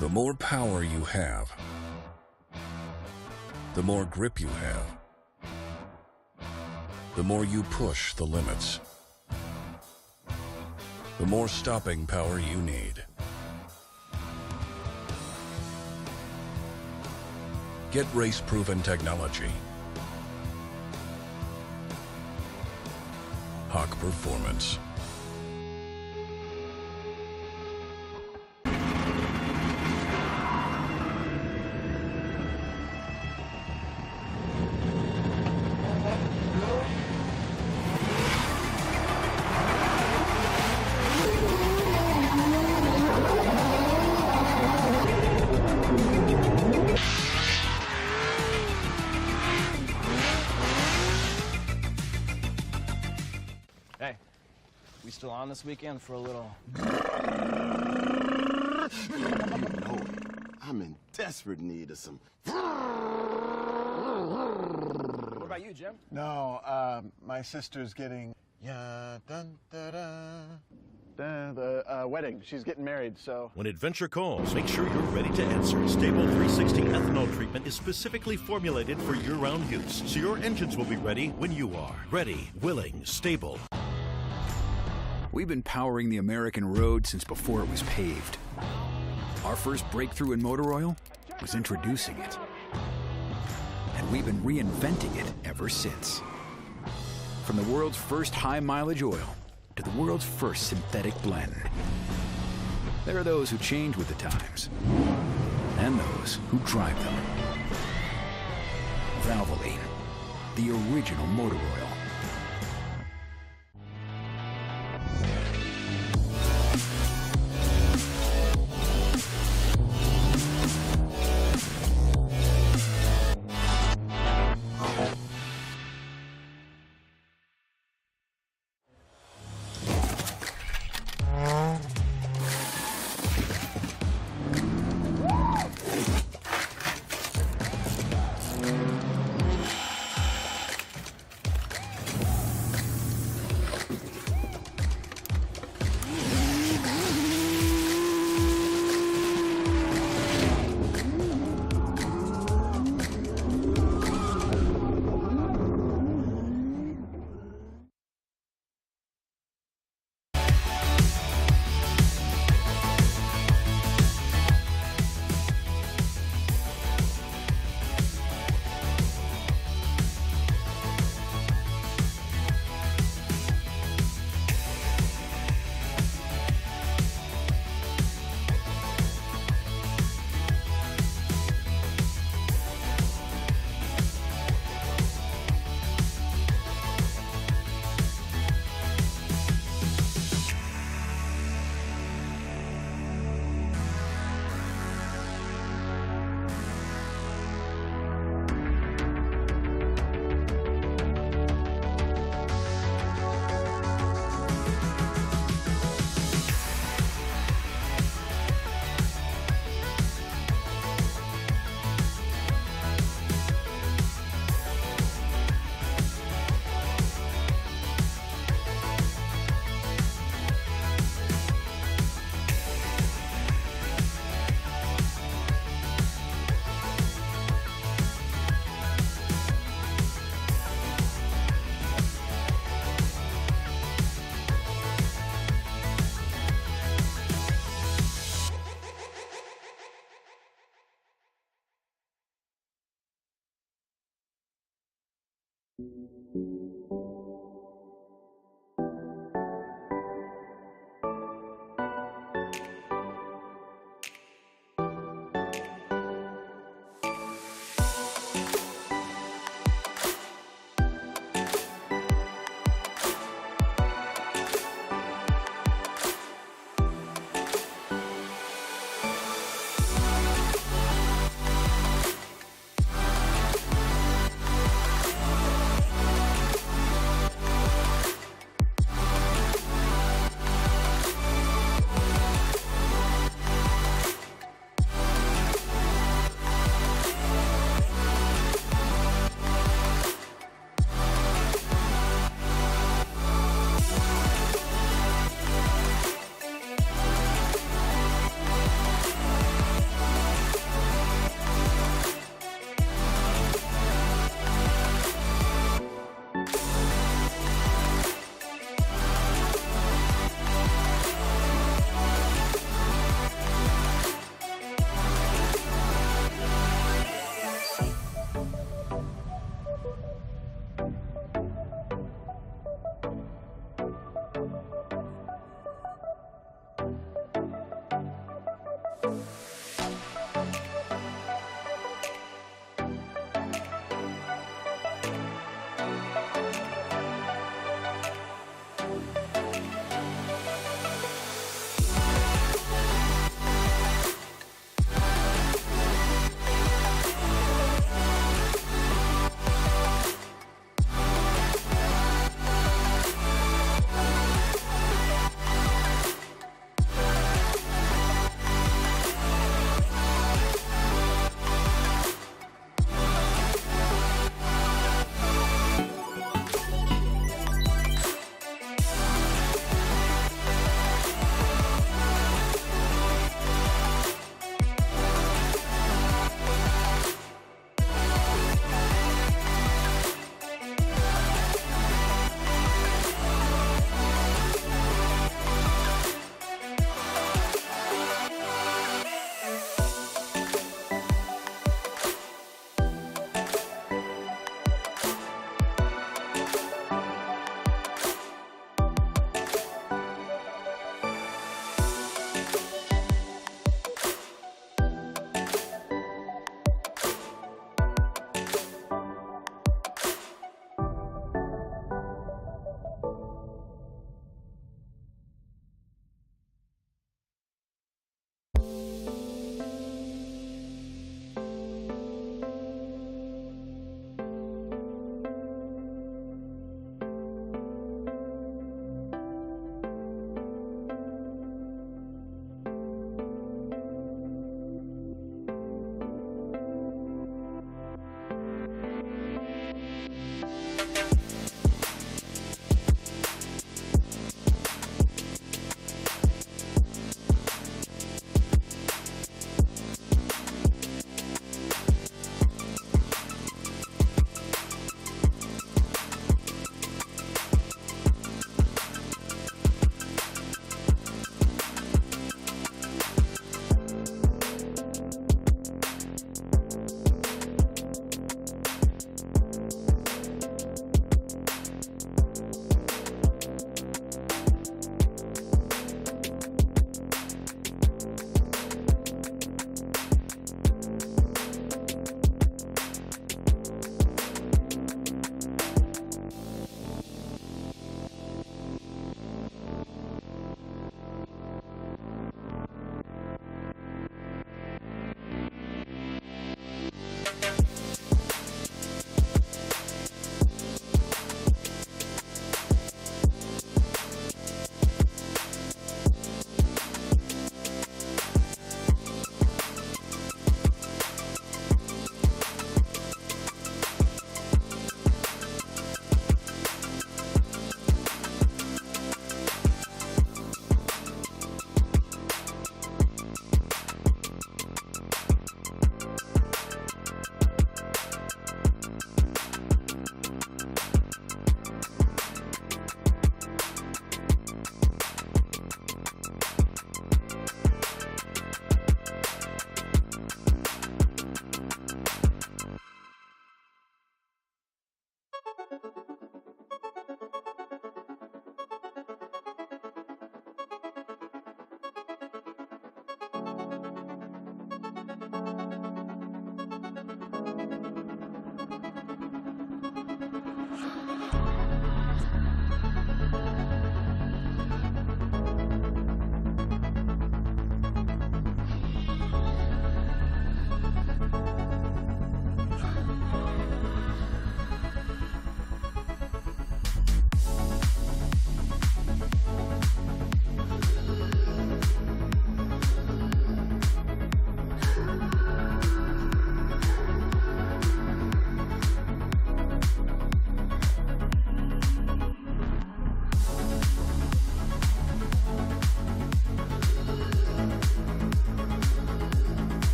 The more power you have, the more grip you have, the more you push the limits, the more stopping power you need. Get race-proven technology. Hawk Performance. Hey, we still on this weekend for a little? You know it. I'm in desperate need of some. What about you, Jim? No, my sister's getting Yeah, dun, da, da. The wedding. She's getting married, so. When adventure calls, make sure you're ready to answer. Stable 360 ethanol treatment is specifically formulated for year-round use, so your engines will be ready when you are. Ready, willing, stable. We've been powering the American road since before it was paved. Our first breakthrough in motor oil was introducing it. And we've been reinventing it ever since. From the world's first high-mileage oil to the world's first synthetic blend. There are those who change with the times, and those who drive them. Valvoline, the original motor oil.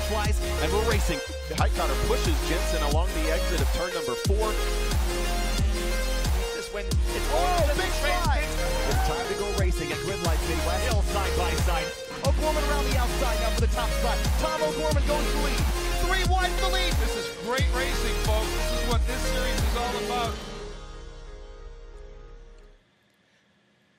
flies, and we're racing. The Hightower pushes Jensen along the exit of turn number 4. This win, it's big fly. It's time to go racing at GRIDLIFE Midwest. Hill side by side. O'Gorman around the outside now for the top spot. Tom O'Gorman goes to the lead. 3 wide for the lead. This is great racing, folks. This is what this series is all about.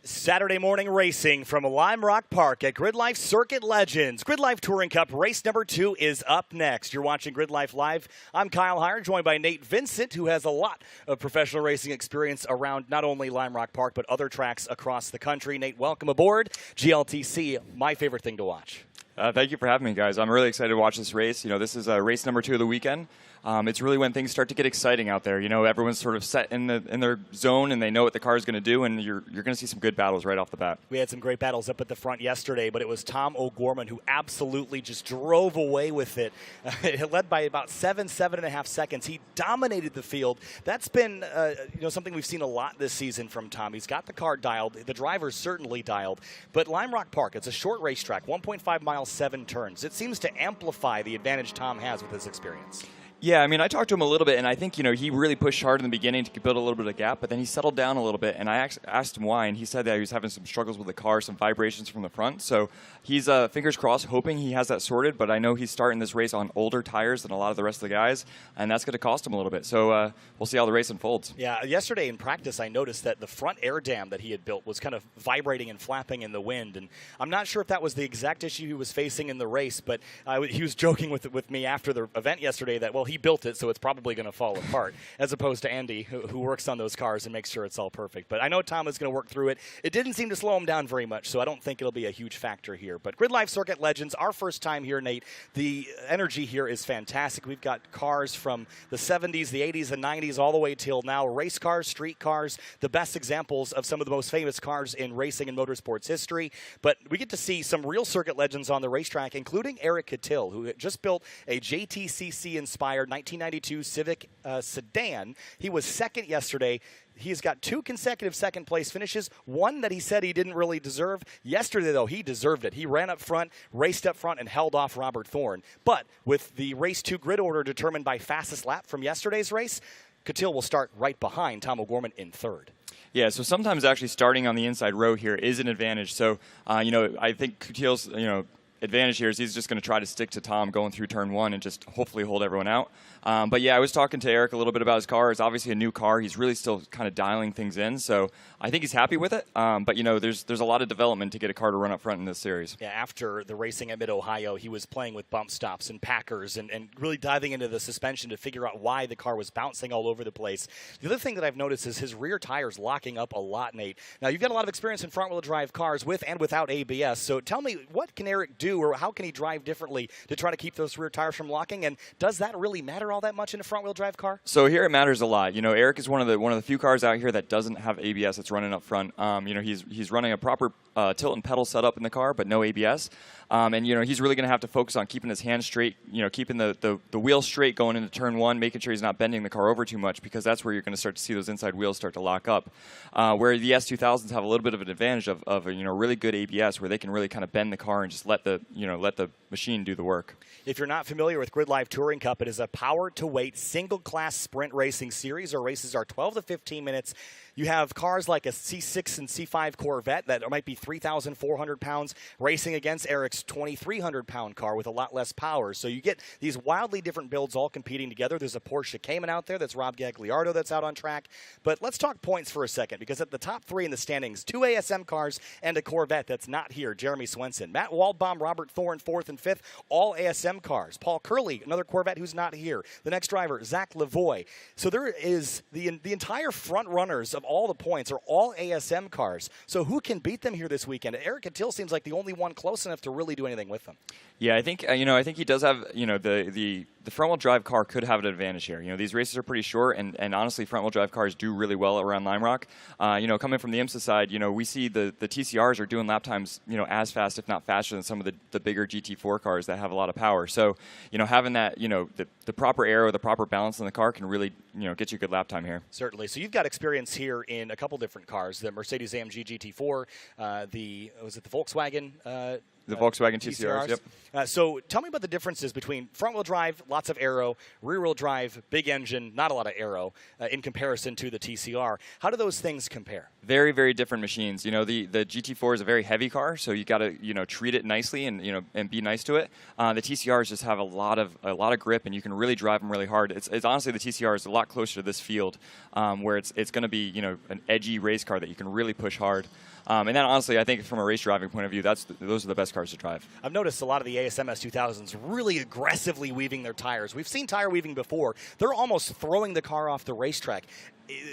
Saturday morning racing from Lime Rock Park at GRIDLIFE Circuit Legends. GRIDLIFE Touring Cup race number 2 is up next. You're watching GRIDLIFE Live. I'm Kyle Heyer, joined by Nate Vincent, who has a lot of professional racing experience around not only Lime Rock Park, but other tracks across the country. Nate, welcome aboard. GLTC, my favorite thing to watch. Thank you for having me, guys. I'm really excited to watch this race. You know, this is race number 2 of the weekend. It's really when things start to get exciting out there. You know, everyone's sort of set in their zone, and they know what the car is going to do, and you're going to see some good battles right off the bat. We had some great battles up at the front yesterday, but it was Tom O'Gorman who absolutely just drove away with it. It led by about 7.5 seconds. He dominated the field. That's been something we've seen a lot this season from Tom. He's got the car dialed. The driver's certainly dialed. But Lime Rock Park, it's a short racetrack, 1.5 miles, 7 turns. It seems to amplify the advantage Tom has with his experience. Yeah, I mean, I talked to him a little bit, and I think, you know, he really pushed hard in the beginning to build a little bit of gap, but then he settled down a little bit, and I asked him why, and he said that he was having some struggles with the car, some vibrations from the front. So he's, fingers crossed, hoping he has that sorted, but I know he's starting this race on older tires than a lot of the rest of the guys, and that's going to cost him a little bit. So we'll see how the race unfolds. Yeah, yesterday in practice, I noticed that the front air dam that he had built was kind of vibrating and flapping in the wind, and I'm not sure if that was the exact issue he was facing in the race, but he was joking with me after the event yesterday that, well, he built it, so it's probably going to fall apart, as opposed to Andy, who works on those cars and makes sure it's all perfect. But I know Tom is going to work through it. It didn't seem to slow him down very much, so I don't think it'll be a huge factor here. But GRIDLIFE Circuit Legends, our first time here, Nate. The energy here is fantastic. We've got cars from the 70s, the 80s, the 90s, all the way till now. Race cars, street cars, the best examples of some of the most famous cars in racing and motorsports history. But we get to see some real circuit legends on the racetrack, including Eric Catil, who just built a JTCC-inspired 1992 Civic sedan. He was second yesterday. He's got 2 consecutive second-place finishes, one that he said he didn't really deserve. Yesterday, though, he deserved it. He ran up front, raced up front, and held off Robert Thorne. But with the Race 2 grid order determined by fastest lap from yesterday's race, Catil will start right behind Tom O'Gorman in 3rd. Yeah, so sometimes actually starting on the inside row here is an advantage. So, I think Catil's, advantage here is he's just going to try to stick to Tom going through turn 1 and just hopefully hold everyone out. But yeah, I was talking to Eric a little bit about his car. It's obviously a new car. He's really still kind of dialing things in. So I think he's happy with it. But, there's a lot of development to get a car to run up front in this series. Yeah, after the racing at Mid-Ohio, he was playing with bump stops and packers and really diving into the suspension to figure out why the car was bouncing all over the place. The other thing that I've noticed is his rear tires locking up a lot, Nate. Now, you've got a lot of experience in front-wheel drive cars with and without ABS. So tell me, what can Eric do, or how can he drive differently to try to keep those rear tires from locking? And does that really matter all that much in a front-wheel drive car? So here it matters a lot. Eric is one of the few cars out here that doesn't have ABS that's running up front. He's running a proper tilt and pedal setup in the car, but no ABS. And he's really going to have to focus on keeping his hands straight, keeping the wheel straight going into turn 1, making sure he's not bending the car over too much, because that's where you're going to start to see those inside wheels start to lock up. Where the S2000s have a little bit of an advantage of really good ABS, where they can really kind of bend the car and just let the machine do the work. If you're not familiar with GRIDLIFE Touring Cup, it is a power-to-weight single-class sprint racing series. Our races are 12 to 15 minutes. You have cars like a C6 and C5 Corvette that might be 3,400 pounds racing against Eric's 2,300-pound car with a lot less power. So you get these wildly different builds all competing together. There's a Porsche Cayman out there that's Rob Gagliardo that's out on track. But let's talk points for a second, because at the top 3 in the standings, 2 ASM cars and a Corvette that's not here, Jeremy Swenson. Matt Waldbaum, Robert Thorne, 4th and 5th, all ASM cars. Paul Curley, another Corvette who's not here. The next driver, Zach Lavoie. So there is the entire front runners of all the points are all ASM cars. So who can beat them here this weekend? Eric Catil seems like the only one close enough to really do anything with them. Yeah, I think I think he does have the front-wheel drive car could have an advantage here. These races are pretty short, and honestly, front-wheel drive cars do really well around Lime Rock. Coming from the IMSA side, we see the TCRs are doing lap times, as fast, if not faster, than some of the bigger GT4 cars that have a lot of power. So, having that, the proper aero, the proper balance in the car can really, get you a good lap time here. Certainly. So you've got experience here in a couple different cars: the Mercedes-AMG GT4, the Volkswagen. The Volkswagen TCRs, yep. So tell me about the differences between front-wheel drive, lots of aero, rear-wheel drive, big engine, not a lot of aero, in comparison to the TCR. How do those things compare? Very, very different machines. You know, the GT4 is a very heavy car, so you got to treat it nicely and be nice to it. The TCRs just have a lot of grip, and you can really drive them really hard. It's honestly, the TCR is a lot closer to this field, where it's going to be an edgy race car that you can really push hard. And then honestly, I think from a race driving point of view, those are the best cars to drive. I've noticed a lot of the ASM S2000s really aggressively weaving their tires. We've seen tire weaving before. They're almost throwing the car off the racetrack.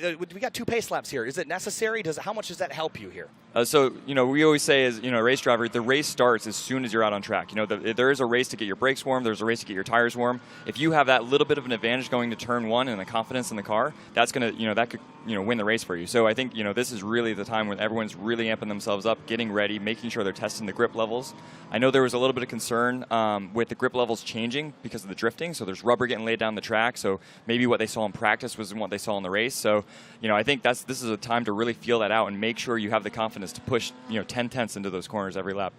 We got 2 pace laps here. Is it necessary? How much does that help you here? So, we always say as, a race driver, the race starts as soon as you're out on track. There is a race to get your brakes warm. There's a race to get your tires warm. If you have that little bit of an advantage going to turn 1 and the confidence in the car, that's going to, that could, win the race for you. So I think, this is really the time when everyone's really amping themselves up, getting ready, making sure they're testing the grip levels. I know there was a little bit of concern with the grip levels changing because of the drifting. So there's rubber getting laid down the track. So maybe what they saw in practice wasn't what they saw in the race. So, I think this is a time to really feel that out and make sure you have the confidence to push, 10/10ths into those corners every lap.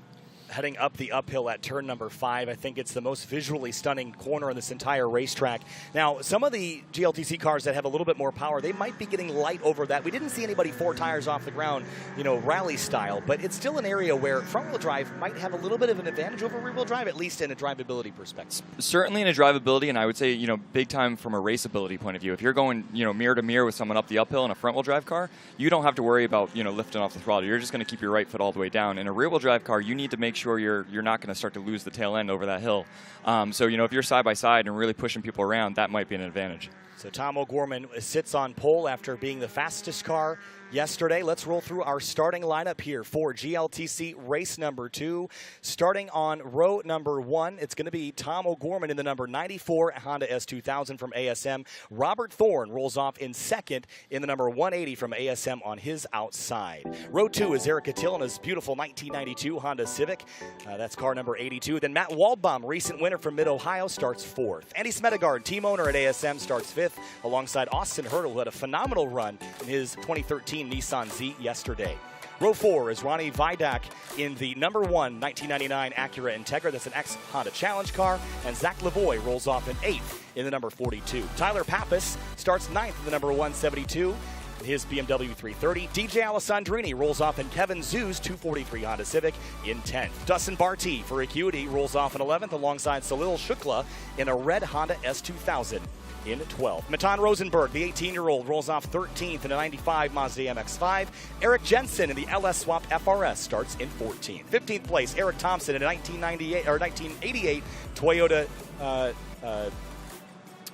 Heading up the uphill at turn number 5. I think it's the most visually stunning corner on this entire racetrack. Now, some of the GLTC cars that have a little bit more power, they might be getting light over that. We didn't see anybody 4 tires off the ground, rally style, but it's still an area where front-wheel drive might have a little bit of an advantage over rear-wheel drive, at least in a drivability perspective. Certainly in a drivability, and I would say, big time from a raceability point of view. If you're going, mirror to mirror with someone up the uphill in a front-wheel drive car, you don't have to worry about, lifting off the throttle. You're just going to keep your right foot all the way down. In a rear-wheel drive car, you need to make sure you're not going to start to lose the tail end over that hill. So, if you're side by side and really pushing people around, that might be an advantage. So Tom O'Gorman sits on pole after being the fastest car yesterday. Let's roll through our starting lineup here for GLTC race number 2. Starting on row number 1, it's going to be Tom O'Gorman in the number 94 Honda S2000 from ASM. Robert Thorne rolls off in second in the number 180 from ASM on his outside. Row 2 is Eric Cattell in his beautiful 1992 Honda Civic. That's car number 82. Then Matt Waldbaum, recent winner from Mid-Ohio, starts 4th. Andy Smedegard, team owner at ASM, starts 5th, alongside Austin Hurdle, who had a phenomenal run in his 2013 Nissan Z yesterday. Row 4 is Ronnie Vidak in the number 1 1999 Acura Integra. That's an ex-Honda Challenge car. And Zach Lavoie rolls off in 8th in the number 42. Tyler Pappas starts 9th in the number 172. His BMW 330. DJ Alessandrini rolls off in Kevin Zoo's 243 Honda Civic in 10th. Dustin Barty for Acuity rolls off in 11th alongside Salil Shukla in a red Honda S2000 in 12th. Matan Rosenberg, the 18-year-old, rolls off 13th in a 95 Mazda MX-5. Eric Jensen in the LS Swap FRS starts in 14th. 15th place, Eric Thompson in a 1988 Toyota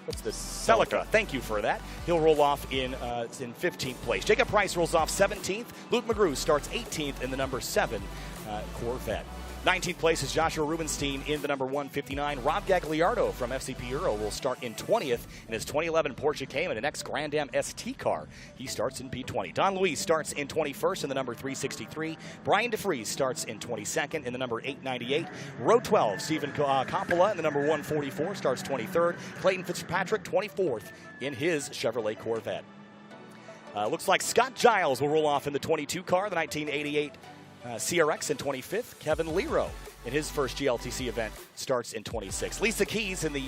what's this? Celica. Thank you for that. He'll roll off in 15th place. Jacob Price rolls off 17th. Luke McGrew starts 18th in the number 7 Corvette. 19th place is Joshua Rubenstein in the number 159. Rob Gagliardo from FCP Euro will start in 20th in his 2011 Porsche Cayman, an ex-Grand Am ST car. He starts in P20. Don Luis starts in 21st in the number 363. Brian DeFries starts in 22nd in the number 898. Row 12, Stephen Coppola in the number 144 starts 23rd. Clayton Fitzpatrick 24th in his Chevrolet Corvette. Looks like Scott Giles will roll off in the 22 car, the 1988 CRX in 25th. Kevin Lero in his first GLTC event starts in 26th. Lisa Keys in the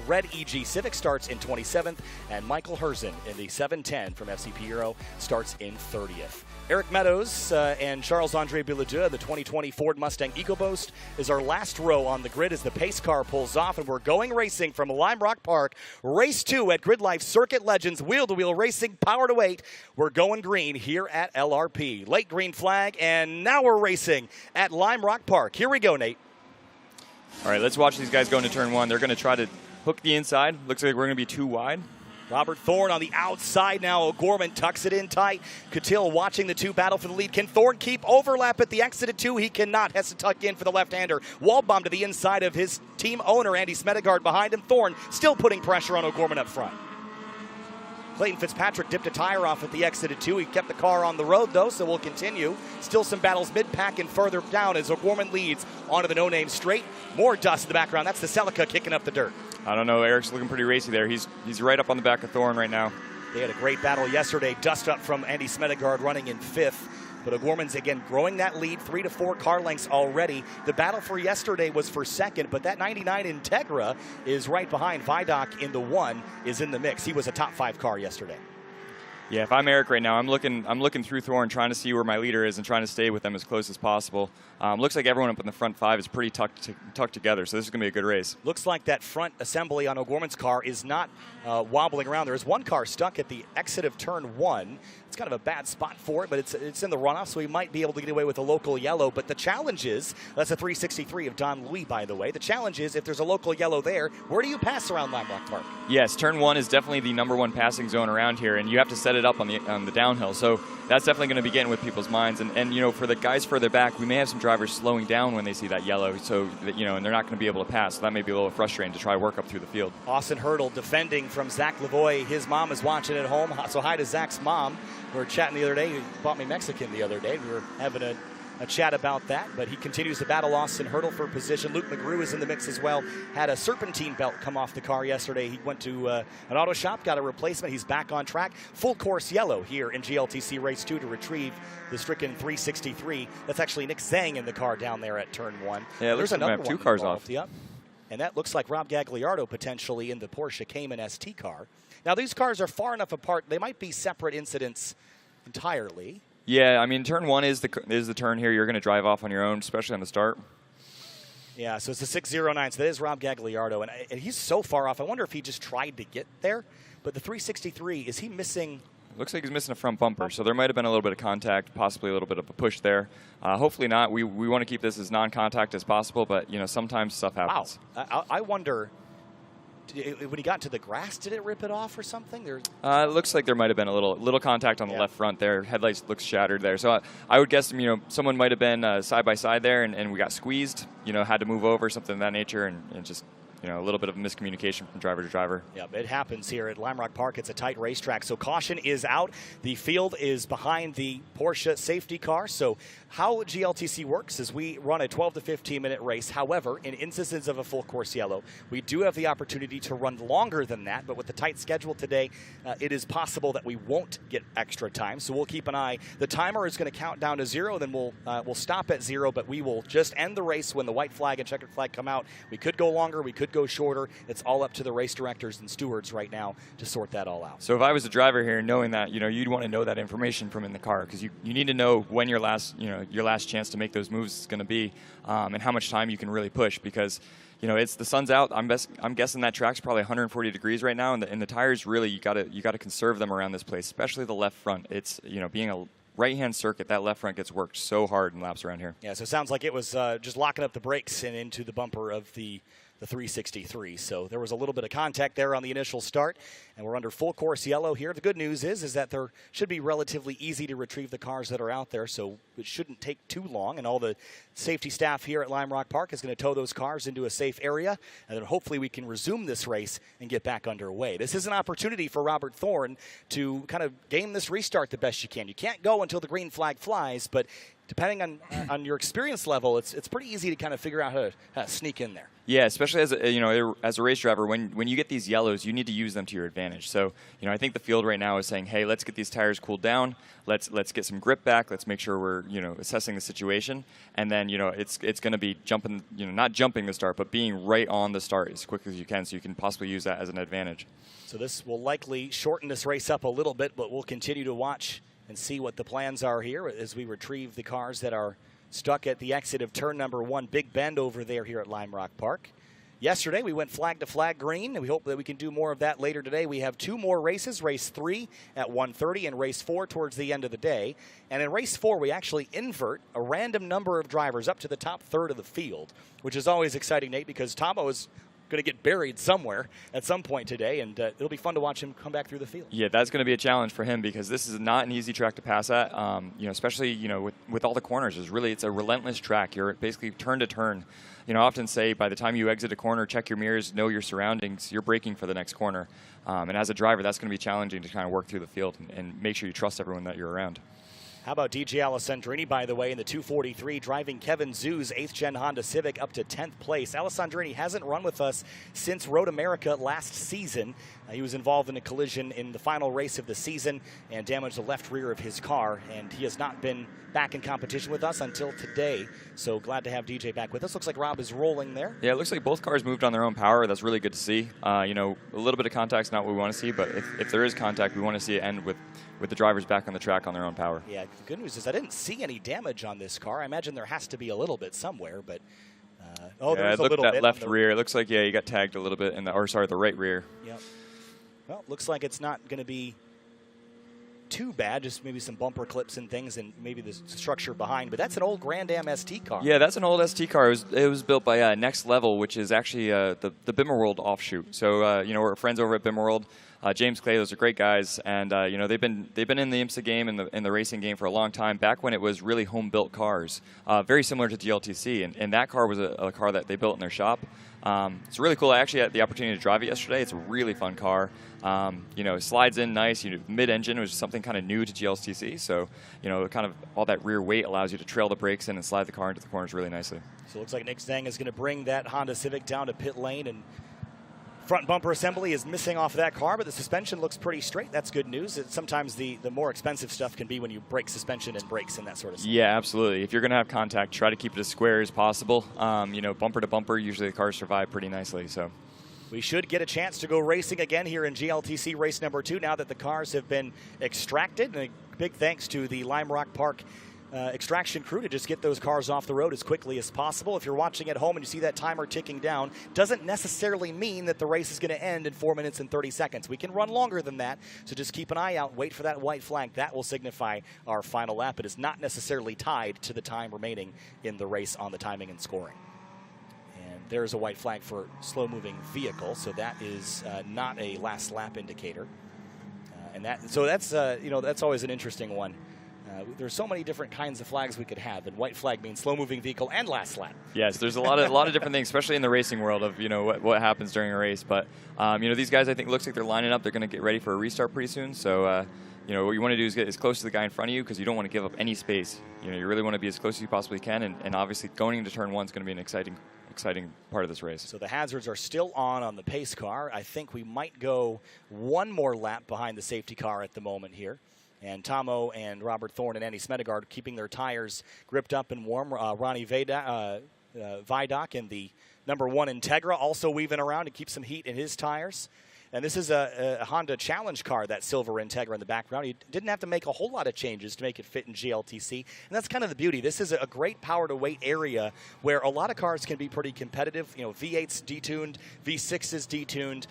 red EG Civic starts in 27th. And Michael Herzen in the 710 from FCP Euro starts in 30th. Eric Meadows and Charles-Andre Billadeux, the 2020 Ford Mustang EcoBoost, is our last row on the grid as the pace car pulls off, and we're going racing from Lime Rock Park. Race 2 at GridLife Circuit Legends wheel-to-wheel racing, power to weight. We're going green here at LRP. Late green flag, and now we're racing at Lime Rock Park. Here we go, Nate. All right, let's watch these guys go into turn 1. They're going to try to hook the inside. Looks like we're going to be too wide. Robert Thorne on the outside now. O'Gorman tucks it in tight. Cattell watching the two battle for the lead. Can Thorne keep overlap at the exit at 2? He cannot. Has to tuck in for the left-hander. Waldbaum to the inside of his team owner, Andy Smedegard, behind him. Thorne still putting pressure on O'Gorman up front. Clayton Fitzpatrick dipped a tire off at the exit at 2. He kept the car on the road, though, so we'll continue. Still some battles mid-pack and further down as O'Gorman leads onto the no-name straight. More dust in the background. That's the Celica kicking up the dirt. I don't know. Eric's looking pretty racy there. He's right up on the back of Thorne right now. They had a great battle yesterday. Dust up from Andy Smedegard running in 5th. But O'Gorman's, again, growing that lead 3 to 4 car lengths already. The battle for yesterday was for second, but that 99 Integra is right behind. Vidocq in the 1 is in the mix. He was a top 5 car yesterday. Yeah, if I'm Eric right now, I'm looking through Thorne, trying to see where my leader is and trying to stay with them as close as possible. Looks like everyone up in the front 5 is pretty tucked together, so this is going to be a good race. Looks like that front assembly on O'Gorman's car is not wobbling around. There is one car stuck at the exit of turn 1. It's kind of a bad spot for it, but it's in the runoff, so he might be able to get away with a local yellow. But the challenge is, that's a 363 of Don Louis, by the way. The challenge is, if there's a local yellow there, where do you pass around Lime Rock Park? Yes, turn 1 is definitely the #1 passing zone around here, and you have to set it up on the downhill. So that's definitely going to be getting with people's minds. And you know, for the guys further back, we may have some drivers slowing down when they see that yellow, so that, you know, and they're not going to be able to pass. So that may be a little frustrating to try to work up through the field. Austin Hurdle defending from Zach Lavoie. His mom is watching at home, so hi to Zach's mom. We were chatting the other day. He bought me Mexican the other day. We were having a chat about that, but he continues to battle Austin Hurdle for position. Luke McGrew is in the mix as well. Had a serpentine belt come off the car yesterday. He went to an auto shop, got a replacement. He's back on track. Full course yellow here in GLTC Race 2 to retrieve the stricken 363. That's actually Nick Zhang in the car down there at turn 1. Yeah, there's another one. 2 cars off. Yep. And that looks like Rob Gagliardo potentially in the Porsche Cayman ST car. Now, these cars are far enough apart. They might be separate incidents entirely. Yeah, I mean, turn 1 is the turn here. You're going to drive off on your own, especially on the start. Yeah, so it's a 609. So that is Rob Gagliardo, and he's so far off. I wonder if he just tried to get there. But the 363, is he missing? Looks like he's missing a front bumper, so there might have been a little bit of contact, possibly a little bit of a push there. Hopefully not. We want to keep this as non-contact as possible, but you know, sometimes stuff happens. Wow, I wonder. When he got to the grass, did it rip it off or something? It looks like there might have been a little contact on the left front there. Headlights looks shattered there. So I would guess, you know, someone might have been side by side there, and we got squeezed. You know, had to move over, something of that nature, and just, you know, a little bit of miscommunication from driver to driver. Yeah, it happens here at Lime Rock Park. It's a tight racetrack, so caution is out. The field is behind the Porsche safety car. So how GLTC works is we run a 12 to 15-minute race. However, in instances of a full course yellow, we do have the opportunity to run longer than that. But with the tight schedule today, it is possible that we won't get extra time. So we'll keep an eye. The timer is going to count down to 0. Then we'll stop at 0, but we will just end the race when the white flag and checkered flag come out. We could go longer. We could go shorter. It's all up to the race directors and stewards right now to sort that all out. So if I was a driver here, knowing that, you know, you'd want to know that information from in the car, because you need to know when your last chance to make those moves is going to be, and how much time you can really push, because, you know, it's the sun's out. I'm guessing that track's probably 140 degrees right now, and the tires really, you got to conserve them around this place, especially the left front. It's, you know, being a right-hand circuit, that left front gets worked so hard in laps around here. Yeah, so it sounds like it was just locking up the brakes and into the bumper of the 363. So there was a little bit of contact there on the initial start, and we're under full course yellow here. The good news is that there should be relatively easy to retrieve the cars that are out there, so it shouldn't take too long, and all the safety staff here at Lime Rock Park is going to tow those cars into a safe area, and then hopefully we can resume this race and get back underway. This is an opportunity for Robert Thorne to kind of game this restart the best you can. You can't go until the green flag flies, but depending on your experience level, it's pretty easy to kind of figure out how to sneak in there. Yeah, especially as a race driver, when you get these yellows, you need to use them to your advantage. So, you know, I think the field right now is saying, hey, let's get these tires cooled down. Let's get some grip back. Let's make sure we're, you know, assessing the situation. And then, you know, it's going to be jumping, you know, not jumping the start, but being right on the start as quick as you can, so you can possibly use that as an advantage. So this will likely shorten this race up a little bit, but we'll continue to watch and see what the plans are here as we retrieve the cars that are stuck at the exit of turn number 1, Big Bend over there here at Lime Rock Park. Yesterday, we went flag to flag green, and we hope that we can do more of that later today. We have 2 more races, race 3 at 1:30 and race 4 towards the end of the day. And in race 4, we actually invert a random number of drivers up to the top third of the field, which is always exciting, Nate, because Tabo is going to get buried somewhere at some point today, and it'll be fun to watch him come back through the field. Yeah, that's going to be a challenge for him, because this is not an easy track to pass at. You know, especially, you know, with all the corners, it's a relentless track. You're basically turn to turn. You know, I often say by the time you exit a corner, check your mirrors, know your surroundings, you're braking for the next corner. And as a driver, that's going to be challenging to kind of work through the field and make sure you trust everyone that you're around. How about DJ Alessandrini, by the way, in the 243, driving Kevin Zoo's 8th-gen Honda Civic up to 10th place. Alessandrini hasn't run with us since Road America last season. He was involved in a collision in the final race of the season and damaged the left rear of his car, and he has not been back in competition with us until today. So glad to have DJ back with us. Looks like Rob is rolling there. Yeah, it looks like both cars moved on their own power. That's really good to see. You know, a little bit of contact's not what we want to see, but if there is contact, we want to see it end with the drivers back on the track on their own power. Yeah, the good news is I didn't see any damage on this car. I imagine there has to be a little bit somewhere, but there's a little that bit. left rear. It looks like, yeah, you got tagged a little bit in the, the right rear. Yep. Well, looks like it's not going to be too bad, just maybe some bumper clips and things and maybe the structure behind, but that's an old Grand Am ST car. Yeah, that's an old ST car. It was built by Next Level, which is actually the Bimmer World offshoot. So, you know, we're friends over at Bimmer World. James Clay, those are great guys, and you know, they've been in the IMSA game and in the racing game for a long time, back when it was really home-built cars, very similar to GLTC, and that car was a car that they built in their shop. It's really cool. I actually had the opportunity to drive it yesterday. It's a really fun car. You know, it slides in nice. You know, mid-engine was something kind of new to GLTC, so you know, kind of all that rear weight allows you to trail the brakes in and slide the car into the corners really nicely. So it looks like Nick Zhang is going to bring that Honda Civic down to pit lane, and front bumper assembly is missing off of that car, but the suspension looks pretty straight. That's good news. Sometimes the more expensive stuff can be when you break suspension and brakes and that sort of stuff. Yeah, absolutely. If you're going to have contact, try to keep it as square as possible. You know, bumper to bumper, usually the cars survive pretty nicely. So we should get a chance to go racing again here in GLTC race number 2 now that the cars have been extracted. And a big thanks to the Lime Rock Park extraction crew to just get those cars off the road as quickly as possible. If you're watching at home and you see that timer ticking down, doesn't necessarily mean that the race is going to end in 4 minutes and 30 seconds. We can run longer than that, so just keep an eye out. Wait for that white flag. That will signify our final lap. It is not necessarily tied to the time remaining in the race on the timing and scoring. And there's a white flag for slow-moving vehicle, so that is not a last lap indicator. That's you know, that's always an interesting one. There's so many different kinds of flags we could have, and white flag means slow-moving vehicle and last lap. Yes, there's a lot of different things, especially in the racing world of, you know, what happens during a race. But you know, these guys, I think, looks like they're lining up. They're going to get ready for a restart pretty soon. So you know, what you want to do is get as close to the guy in front of you, because you don't want to give up any space. You know, you really want to be as close as you possibly can, and obviously going into turn 1 is going to be an exciting part of this race. So the hazards are still on the pace car. I think we might go one more lap behind the safety car at the moment here. And Tomo and Robert Thorne and Andy Smedegaard keeping their tires gripped up and warm. Ronnie Vidok in the number 1 Integra also weaving around to keep some heat in his tires. And this is a Honda Challenge car, that silver Integra in the background. You didn't have to make a whole lot of changes to make it fit in GLTC. And that's kind of the beauty. This is a great power-to-weight area where a lot of cars can be pretty competitive. You know, V8's detuned, V6 is detuned.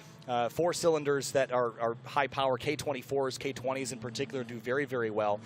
4 cylinders that are high power, K24s, K20s in particular, do very, very well.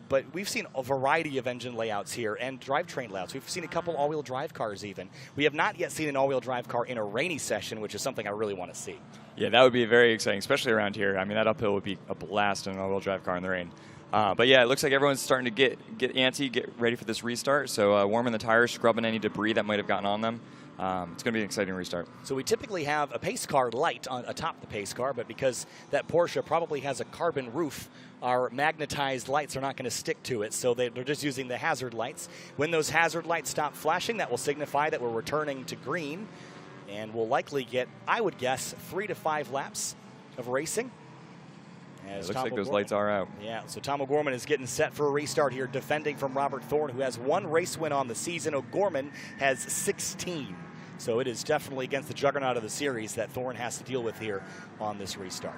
But we've seen a variety of engine layouts here and drivetrain layouts. We've seen a couple all-wheel drive cars even. We have not yet seen an all-wheel drive car in a rainy session, which is something I really want to see. Yeah, that would be very exciting, especially around here. I mean, that uphill would be a blast in an all-wheel drive car in the rain. But yeah, it looks like everyone's starting to get antsy, get ready for this restart. So warming the tires, scrubbing any debris that might have gotten on them. It's going to be an exciting restart. So we typically have a pace car light atop the pace car, but because that Porsche probably has a carbon roof, our magnetized lights are not going to stick to it, so they're just using the hazard lights. When those hazard lights stop flashing, that will signify that we're returning to green, and we'll likely get, I would guess, 3 to 5 laps of racing. It looks like those lights are out. Yeah, so Tom O'Gorman is getting set for a restart here, defending from Robert Thorne, who has 1 race win on the season. O'Gorman has 16. So it is definitely against the juggernaut of the series that Thorne has to deal with here on this restart.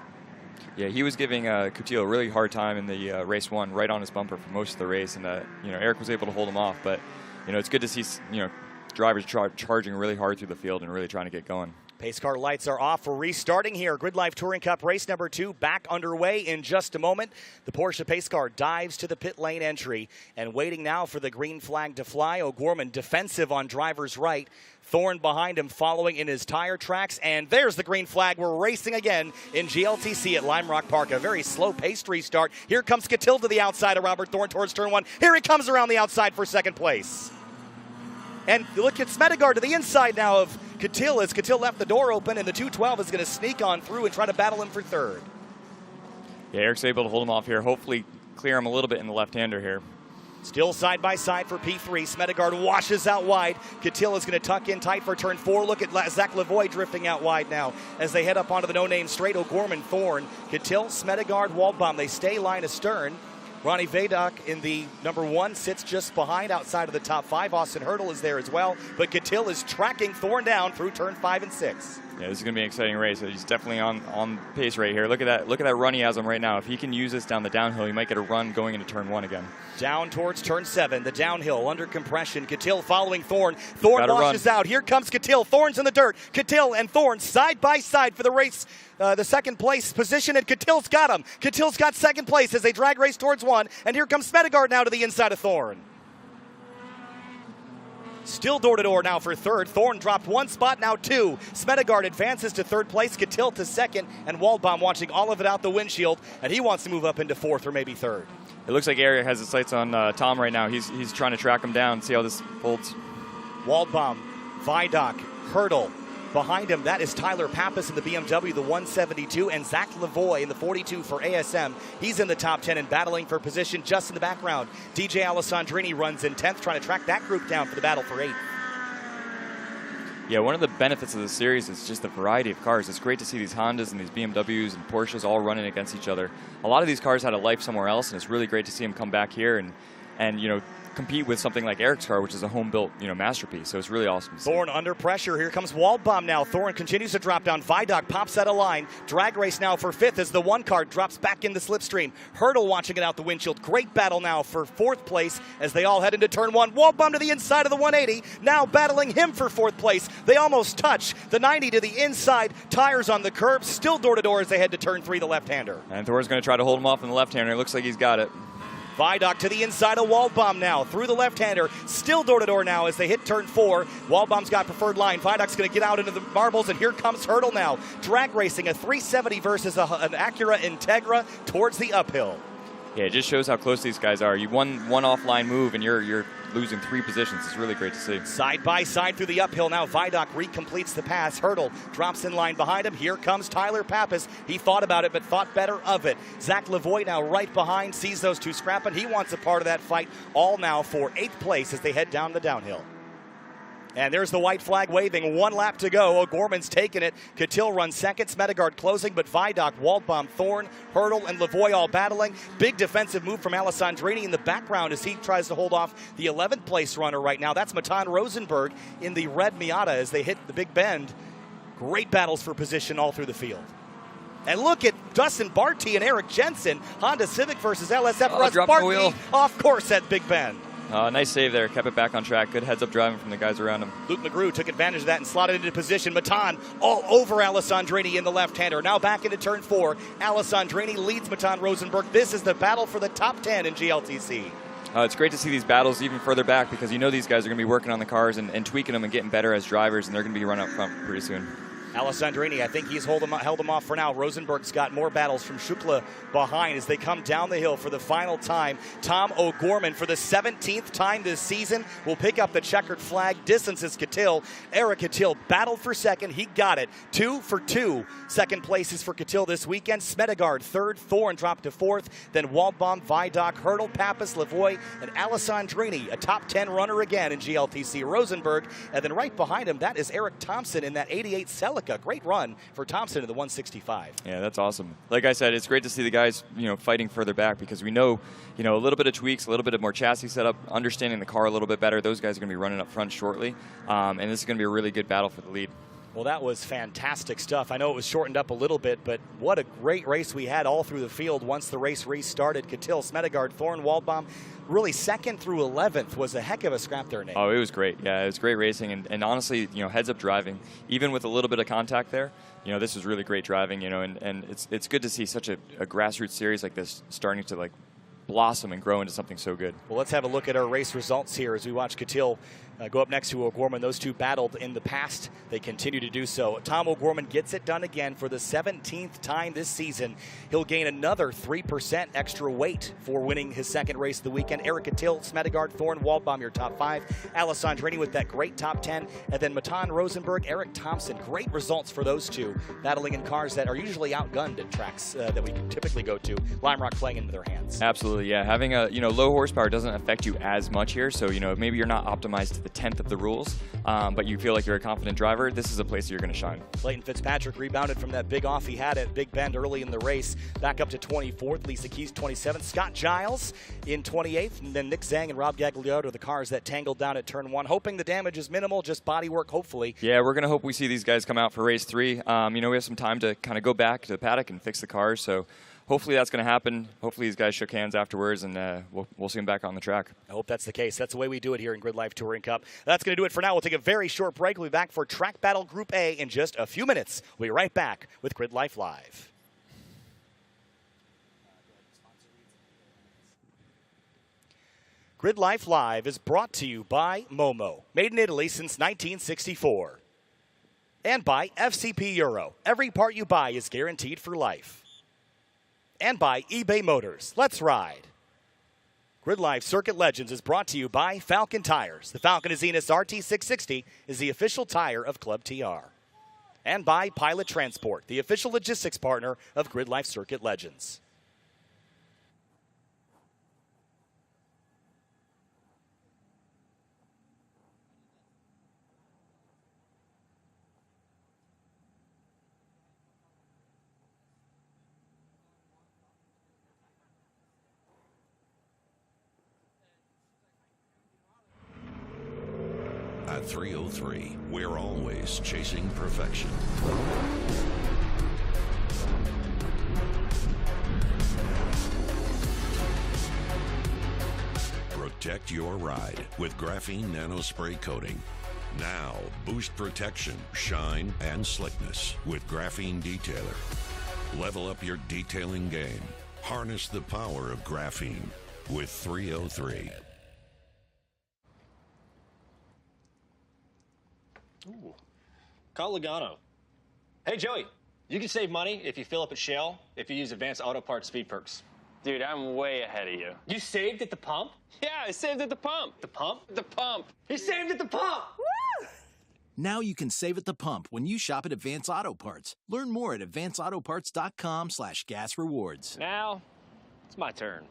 Yeah, he was giving Coutinho a really hard time in the race 1, right on his bumper for most of the race, and you know, Eric was able to hold him off. But you know, it's good to see, you know, drivers charging really hard through the field and really trying to get going. Pace car lights are off for restarting here. GRIDLIFE Touring Cup race number 2 back underway in just a moment. The Porsche pace car dives to the pit lane entry and waiting now for the green flag to fly. O'Gorman defensive on driver's right. Thorne behind him following in his tire tracks. And there's the green flag. We're racing again in GLTC at Lime Rock Park. A very slow-paced restart. Here comes Catil to the outside of Robert Thorne towards turn 1. Here he comes around the outside for second place. And look at Smedegaard to the inside now of Catil as Catil left the door open, and the 212 is going to sneak on through and try to battle him for third. Yeah, Eric's able to hold him off here. Hopefully clear him a little bit in the left-hander here. Still side by side for P3. Smedegaard washes out wide. Catil is going to tuck in tight for turn 4. Look at Zach Lavoie drifting out wide now as they head up onto the no-name straight. O'Gorman, Thorne, Catil, Smedegaard, Waldbaum. They stay line astern. Ronnie Paddock in the number 1 sits just behind outside of the top 5. Austin Hurdle is there as well. But Catil is tracking Thorne down through turn 5 and 6. Yeah, this is going to be an exciting race. He's definitely on pace right here. Look at that. Look at that run he has him right now. If he can use this down the downhill, he might get a run going into turn 1 again. Down towards turn 7, the downhill under compression. Catil following Thorne. Thorne washes out. Here comes Catil. Thorne's in the dirt. Catil and Thorne side by side for the race. The second place position, and Catil's got him. Catil's got second place as they drag race towards 1. And here comes Smedegaard now to the inside of Thorne. Still door-to-door now for 3rd. Thorne dropped 1 spot, now 2. Smedegaard advances to 3rd place, Catil to 2nd, and Waldbaum watching all of it out the windshield, and he wants to move up into 4th or maybe 3rd. It looks like Eric has his sights on Tom right now. He's trying to track him down, see how this folds. Waldbaum, Vidocq, Hurdle. Behind him, that is Tyler Pappas in the BMW, the 172, and Zach Lavoie in the 42 for ASM. He's in the top 10 and battling for position just in the background. DJ Alessandrini runs in 10th, trying to track that group down for the battle for 8th. Yeah, one of the benefits of the series is just the variety of cars. It's great to see these Hondas and these BMWs and Porsches all running against each other. A lot of these cars had a life somewhere else, and it's really great to see them come back here and you know, compete with something like Eric's car, which is a home-built, you know, masterpiece. So it's really awesome to see. Thorne under pressure. Here comes Waldbaum now. Thorne continues to drop down. Vidocq pops out of line. Drag race now for 5th as the 1 car drops back in the slipstream. Hurdle watching it out the windshield. Great battle now for 4th place as they all head into turn 1. Waldbaum to the inside of the 180. Now battling him for 4th place. They almost touch. The 90 to the inside. Tires on the curb. Still door-to-door as they head to turn 3, the left-hander. And Thorne's going to try to hold him off in the left-hander. It looks like he's got it. Vidocq to the inside of Waldbaum now, through the left-hander, still door-to-door now as they hit turn 4. Waldbaum's got preferred line. Vidocq's going to get out into the marbles, and here comes Hurdle now. Drag racing, a 370 versus an Acura Integra towards the uphill. Yeah, it just shows how close these guys are. You one offline move, and you're losing 3 positions. It's really great to see. Side by side through the uphill now. Vidocq recompletes the pass. Hurdle drops in line behind him. Here comes Tyler Pappas. He thought about it, but thought better of it. Zach Lavoie now right behind, sees those 2 scrapping. He wants a part of that fight. All now for 8th place as they head down the downhill. And there's the white flag waving. 1 lap to go. O'Gorman's taking it. Catil runs 2nd. Smedegaard closing, but Vidocq, Waldbaum, Thorne, Hurdle, and Lavoie all battling. Big defensive move from Alessandrini in the background as he tries to hold off the 11th place runner right now. That's Matan Rosenberg in the red Miata as they hit the big bend. Great battles for position all through the field. And look at Dustin Barty and Eric Jensen. Honda Civic versus LSF. Russ Barty off course at Big Bend. Nice save there. Kept it back on track. Good heads-up driving from the guys around him. Luke McGrew took advantage of that and slotted into position. Matan all over Alessandrini in the left-hander. Now back into turn 4. Alessandrini leads Matan Rosenberg. This is the battle for the top 10 in GLTC. It's great to see these battles even further back because you know these guys are going to be working on the cars and tweaking them and getting better as drivers, and they're going to be running up front pretty soon. Alessandrini, I think he's held him off for now. Rosenberg's got more battles from Shukla behind as they come down the hill for the final time. Tom O'Gorman, for the 17th time this season, will pick up the checkered flag. Distance is Catil. Eric Catil battled for 2nd. He got it. 2 for 2. 2nd place is for Catil this weekend. Smedegaard 3rd. Thorne dropped to 4th. Then Waldbaum, Vidocq, Hurdle, Pappas, Lavoie, and Alessandrini, a top 10 runner again in GLTC. Rosenberg, and then right behind him, that is Eric Thompson in that 88 Celica. Great run for Thompson in the 165. Yeah, that's awesome. Like I said, it's great to see the guys, you know, fighting further back because we know, you know, a little bit of tweaks, a little bit of more chassis setup, understanding the car a little bit better. Those guys are going to be running up front shortly, and this is going to be a really good battle for the lead. Well, that was fantastic stuff. I know it was shortened up a little bit, but what a great race we had all through the field once the race restarted. Catil, Smedegaard, Thorne, Waldbaum, really 2nd through 11th was a heck of a scrap there, Nate. Oh, it was great. Yeah, it was great racing, and honestly, you know, heads-up driving, even with a little bit of contact there, you know, this was really great driving, you know, and it's good to see such a grassroots series like this starting to, like, blossom and grow into something so good. Well, let's have a look at our race results here as we watch Catil go up next to O'Gorman. Those two battled in the past. They continue to do so. Tom O'Gorman gets it done again for the 17th time this season. He'll gain another 3% extra weight for winning his second race of the weekend. Eric Attil, Smedegard, Thorne, Waldbaum, your top 5. Alessandrini with that great top 10. And then Matan Rosenberg, Eric Thompson. Great results for those two, battling in cars that are usually outgunned at tracks that we typically go to. Lime Rock playing into their hands. Absolutely, yeah. Having a low horsepower doesn't affect you as much here. So maybe you're not optimized to the 10th of the rules, but you feel like you're a confident driver. This is a place that you're going to shine. Clayton Fitzpatrick rebounded from that big off he had at Big Bend early in the race, back up to 24th. Lisa Keys 27th. Scott Giles in 28th, and then Nick Zhang and Rob Gagliardo are the cars that tangled down at turn 1. Hoping the damage is minimal, just body work, hopefully. Yeah, we're going to hope we see these guys come out for race 3. We have some time to kind of go back to Paddock and fix the cars, so hopefully that's going to happen. Hopefully these guys shook hands afterwards, and we'll see them back on the track. I hope that's the case. That's the way we do it here in GRIDLIFE Touring Cup. That's going to do it for now. We'll take a very short break. We'll be back for Track Battle Group A in just a few minutes. We'll be right back with GRIDLIFE Live. GRIDLIFE Live is brought to you by Momo, made in Italy since 1964. And by FCP Euro. Every part you buy is guaranteed for life. And by eBay Motors. Let's ride. GRIDLIFE Circuit Legends is brought to you by Falcon Tires. The Falcon Azenis RT660 is the official tire of Club TR. And by Pilot Transport, the official logistics partner of GRIDLIFE Circuit Legends. At 303, we're always chasing perfection. Protect your ride with graphene nanospray coating. Now, boost protection, shine, and slickness with Graphene Detailer. Level up your detailing game. Harness the power of graphene with 303. Ooh. Call Logano. Hey, Joey, you can save money if you fill up at Shell if you use Advanced Auto Parts Speed Perks. Dude, I'm way ahead of you. You saved at the pump? Yeah, I saved at the pump. The pump? The pump. He saved at the pump! Woo! Now you can save at the pump when you shop at Advance Auto Parts. Learn more at advanceautoparts.com/gas rewards. Now, it's my turn.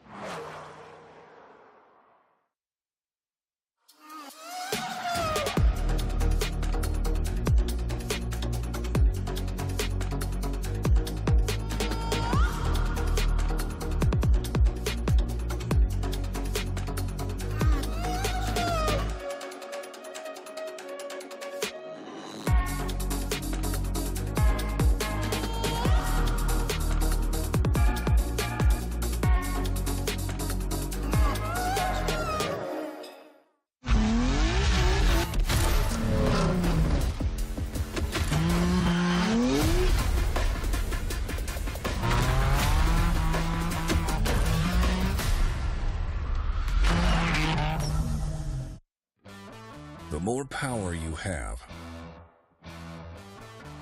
The more power you have,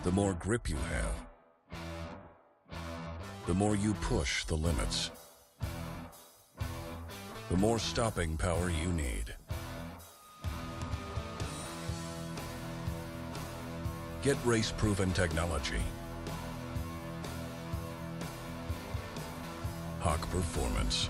the more grip you have, the more you push the limits, the more stopping power you need. Get race-proven technology. Hawk Performance.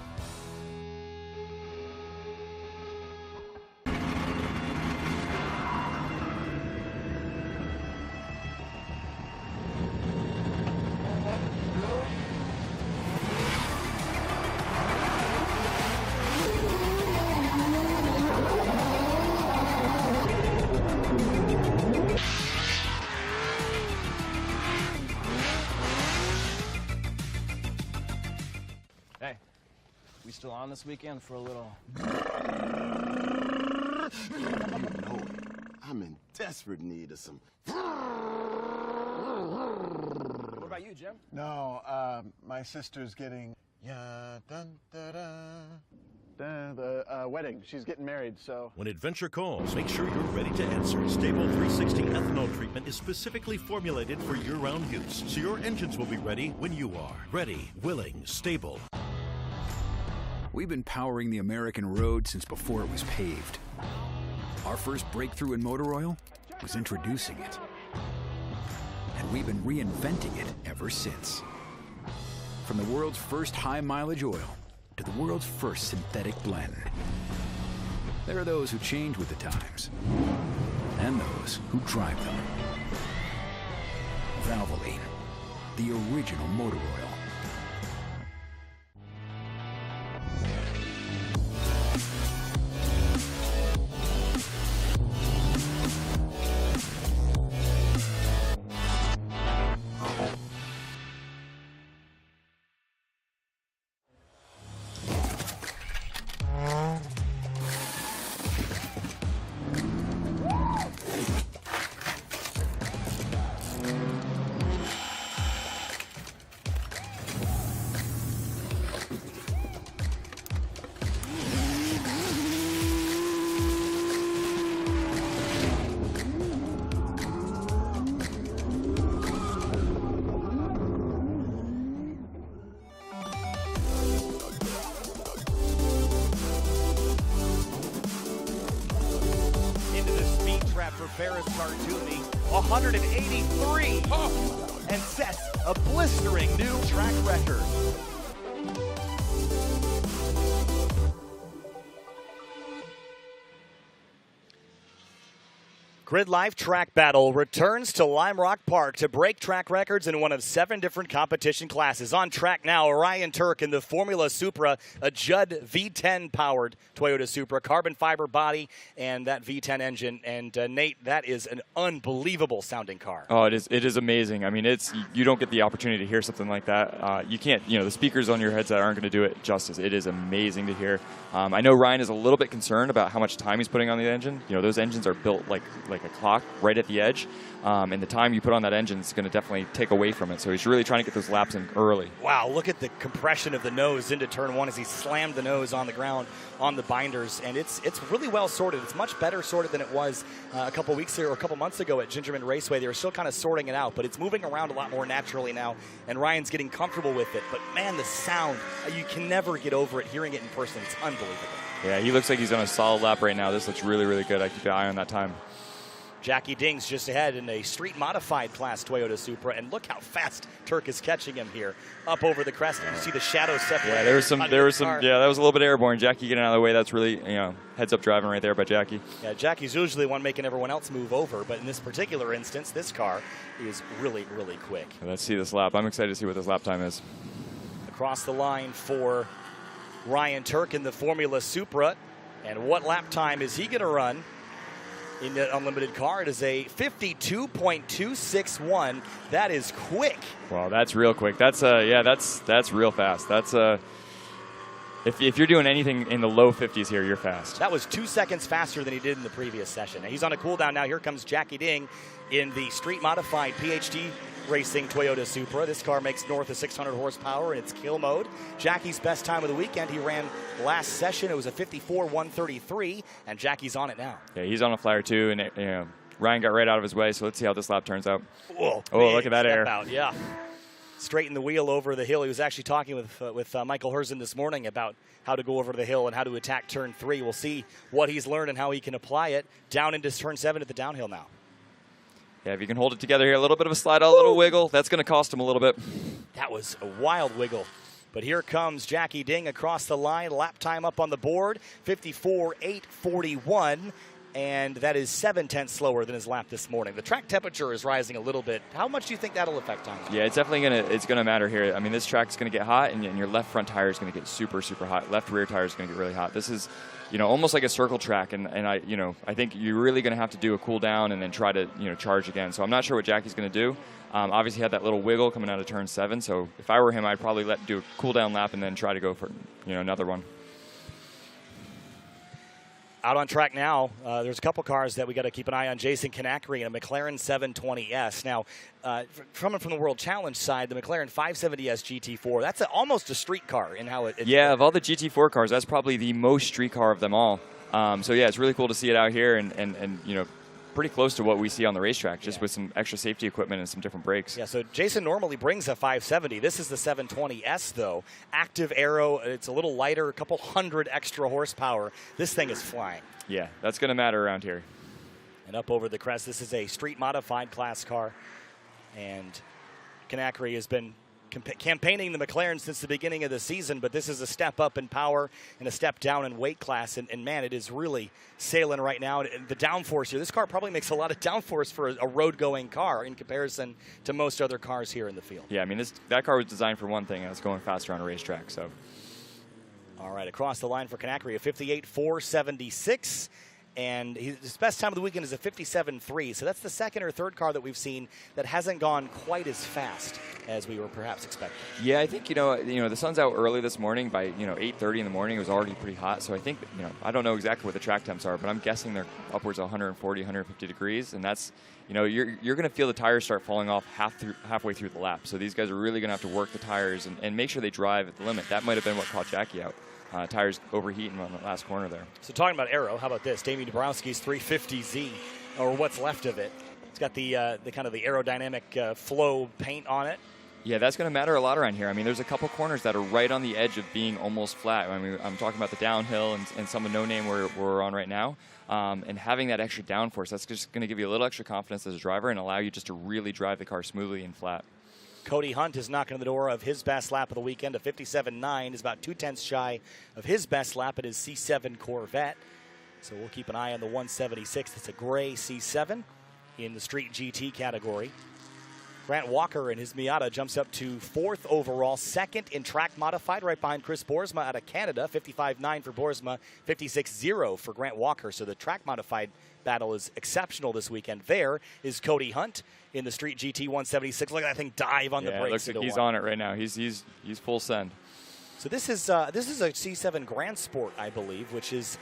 Hey, we still on this weekend for a little... You know it. I'm in desperate need of some... What about you, Jim? No, my sister's getting... Ya dun da da. The wedding. She's getting married, so. When adventure calls, make sure you're ready to answer. Stable 360 ethanol treatment is specifically formulated for year-round use, so your engines will be ready when you are. Ready, willing, stable. We've been powering the American road since before it was paved. Our first breakthrough in motor oil was introducing it. And we've been reinventing it ever since. From the world's first high-mileage oil to the world's first synthetic blend. There are those who change with the times, and those who drive them. Valvoline, the original motor oil. For Ferris Cartoony, 183, and sets a blistering new track record. GRIDLIFE Track Battle returns to Lime Rock Park to break track records in one of 7 different competition classes. On track now, Ryan Turk in the Formula Supra, a Judd V10-powered Toyota Supra, carbon fiber body, and that V10 engine. And Nate, that is an unbelievable sounding car. Oh, it is amazing. I mean, you don't get the opportunity to hear something like that. You can't, the speakers on your headset aren't going to do it justice. It is amazing to hear. I know Ryan is a little bit concerned about how much time he's putting on the engine. Those engines are built like a clock right at the edge, and the time you put on that engine is going to definitely take away from it. So he's really trying to get those laps in early. Wow, look at the compression of the nose into turn 1 as he slammed the nose on the ground on the binders, and it's really well sorted. It's much better sorted than it was a couple weeks ago or a couple months ago at Gingerman Raceway. They were still kind of sorting it out, but it's moving around a lot more naturally now, and Ryan's getting comfortable with it. But man, the sound, you can never get over it. Hearing it in person, it's unbelievable. Yeah, he looks like he's on a solid lap right now. This looks really, really good. I keep an eye on that time. Jackie Ding's just ahead in a street-modified class Toyota Supra, and look how fast Turk is catching him here. Up over the crest, you see the shadow separate. Yeah, there was some. Yeah, that was a little bit airborne. Jackie getting out of the way. That's really, heads-up driving right there by Jackie. Yeah, Jackie's usually the one making everyone else move over, but in this particular instance, this car is really, really quick. Let's see this lap. I'm excited to see what this lap time is. Across the line for Ryan Turk in the Formula Supra, and what lap time is he going to run? In the unlimited car, it is a 52.261. That is quick. Wow, that's real quick. That's that's real fast. That's if you're doing anything in the low 50s here, you're fast. That was 2 seconds faster than he did in the previous session. He's on a cool down now. Here comes Jackie Ding in the street modified PhD Racing Toyota Supra. This car makes north of 600 horsepower in its kill mode. Jackie's best time of the weekend, he ran last session. It was a 54.133, and Jackie's on it now. Yeah, he's on a flyer too, and Ryan got right out of his way, so let's see how this lap turns out. Whoa, oh, look at that air. Out, yeah. Straighten the wheel over the hill. He was actually talking with Michael Herzen this morning about how to go over the hill and how to attack turn 3. We'll see what he's learned and how he can apply it down into turn 7 at the downhill now. Yeah, if you can hold it together here, a little bit of a slide out, a little wiggle. That's going to cost him a little bit. That was a wild wiggle. But here comes Jackie Ding across the line. Lap time up on the board, 54.841. And that is 7/10 slower than his lap this morning. The track temperature is rising a little bit. How much do you think that'll affect time? Yeah, it's definitely gonna matter here. I mean, this track's gonna get hot, and your left front tire is gonna get super, super hot. Left rear tire is gonna get really hot. This is, almost like a circle track, and I think you're really gonna have to do a cool down and then try to charge again. So I'm not sure what Jackie's gonna do. Obviously, he had that little wiggle coming out of turn 7. So if I were him, I'd probably do a cool down lap and then try to go for another one. Out on track now, there's a couple cars that we got to keep an eye on. Jason Kanakri and a McLaren 720S. Now, from the World Challenge side, the McLaren 570S GT4, that's almost a street car in how it's Yeah, of all the GT4 cars, that's probably the most street car of them all. So yeah, it's really cool to see it out here and you know, pretty close to what we see on the racetrack, just with some extra safety equipment and some different brakes. Yeah, so Jason normally brings a 570. This is the 720S, though. Active aero, it's a little lighter, a couple hundred extra horsepower. This thing is flying. Yeah, that's going to matter around here. And up over the crest, this is a street-modified class car. And Kanakri has been campaigning the McLaren since the beginning of the season, but this is a step up in power and a step down in weight class, and man, it is really sailing right now. And the downforce here, this car probably makes a lot of downforce for a road-going car in comparison to most other cars here in the field. Yeah, I mean, that car was designed for one thing, and it's going faster on a racetrack. So, all right, across the line for Kanakri, a 58.476. And his best time of the weekend is a 57.3. So that's the second or third car that we've seen that hasn't gone quite as fast as we were perhaps expecting. Yeah, I think, you know, the sun's out early this morning. By 8:30 in the morning, it was already pretty hot. So I think, I don't know exactly what the track temps are, but I'm guessing they're upwards of 140, 150 degrees. And that's, you're going to feel the tires start falling off halfway through the lap. So these guys are really going to have to work the tires and make sure they drive at the limit. That might have been what caught Jackie out. Tires overheating on the last corner there. So talking about aero, how about this? Damian Dabrowski's 350Z, or what's left of it. It's got the kind of the aerodynamic flow paint on it. Yeah, that's going to matter a lot around here. I mean, there's a couple corners that are right on the edge of being almost flat. I mean, I'm talking about the downhill and some of no name we're on right now. And having that extra downforce, that's just going to give you a little extra confidence as a driver and allow you just to really drive the car smoothly and flat. Cody Hunt is knocking on the door of his best lap of the weekend. A 57.9 is about 0.2 shy of his best lap at his C7 Corvette. So we'll keep an eye on the 176. It's a gray C7 in the Street GT category. Grant Walker and his Miata jumps up to 4th overall, 2nd in track modified, right behind Chris Boersma out of Canada. 55.9 for Boersma, 56.0 for Grant Walker. So the track modified battle is exceptional this weekend. There is Cody Hunt in the Street GT 176. Look at that thing dive on the brakes. It looks like he's on it right now. He's full send. So this is a C7 Grand Sport, I believe, which is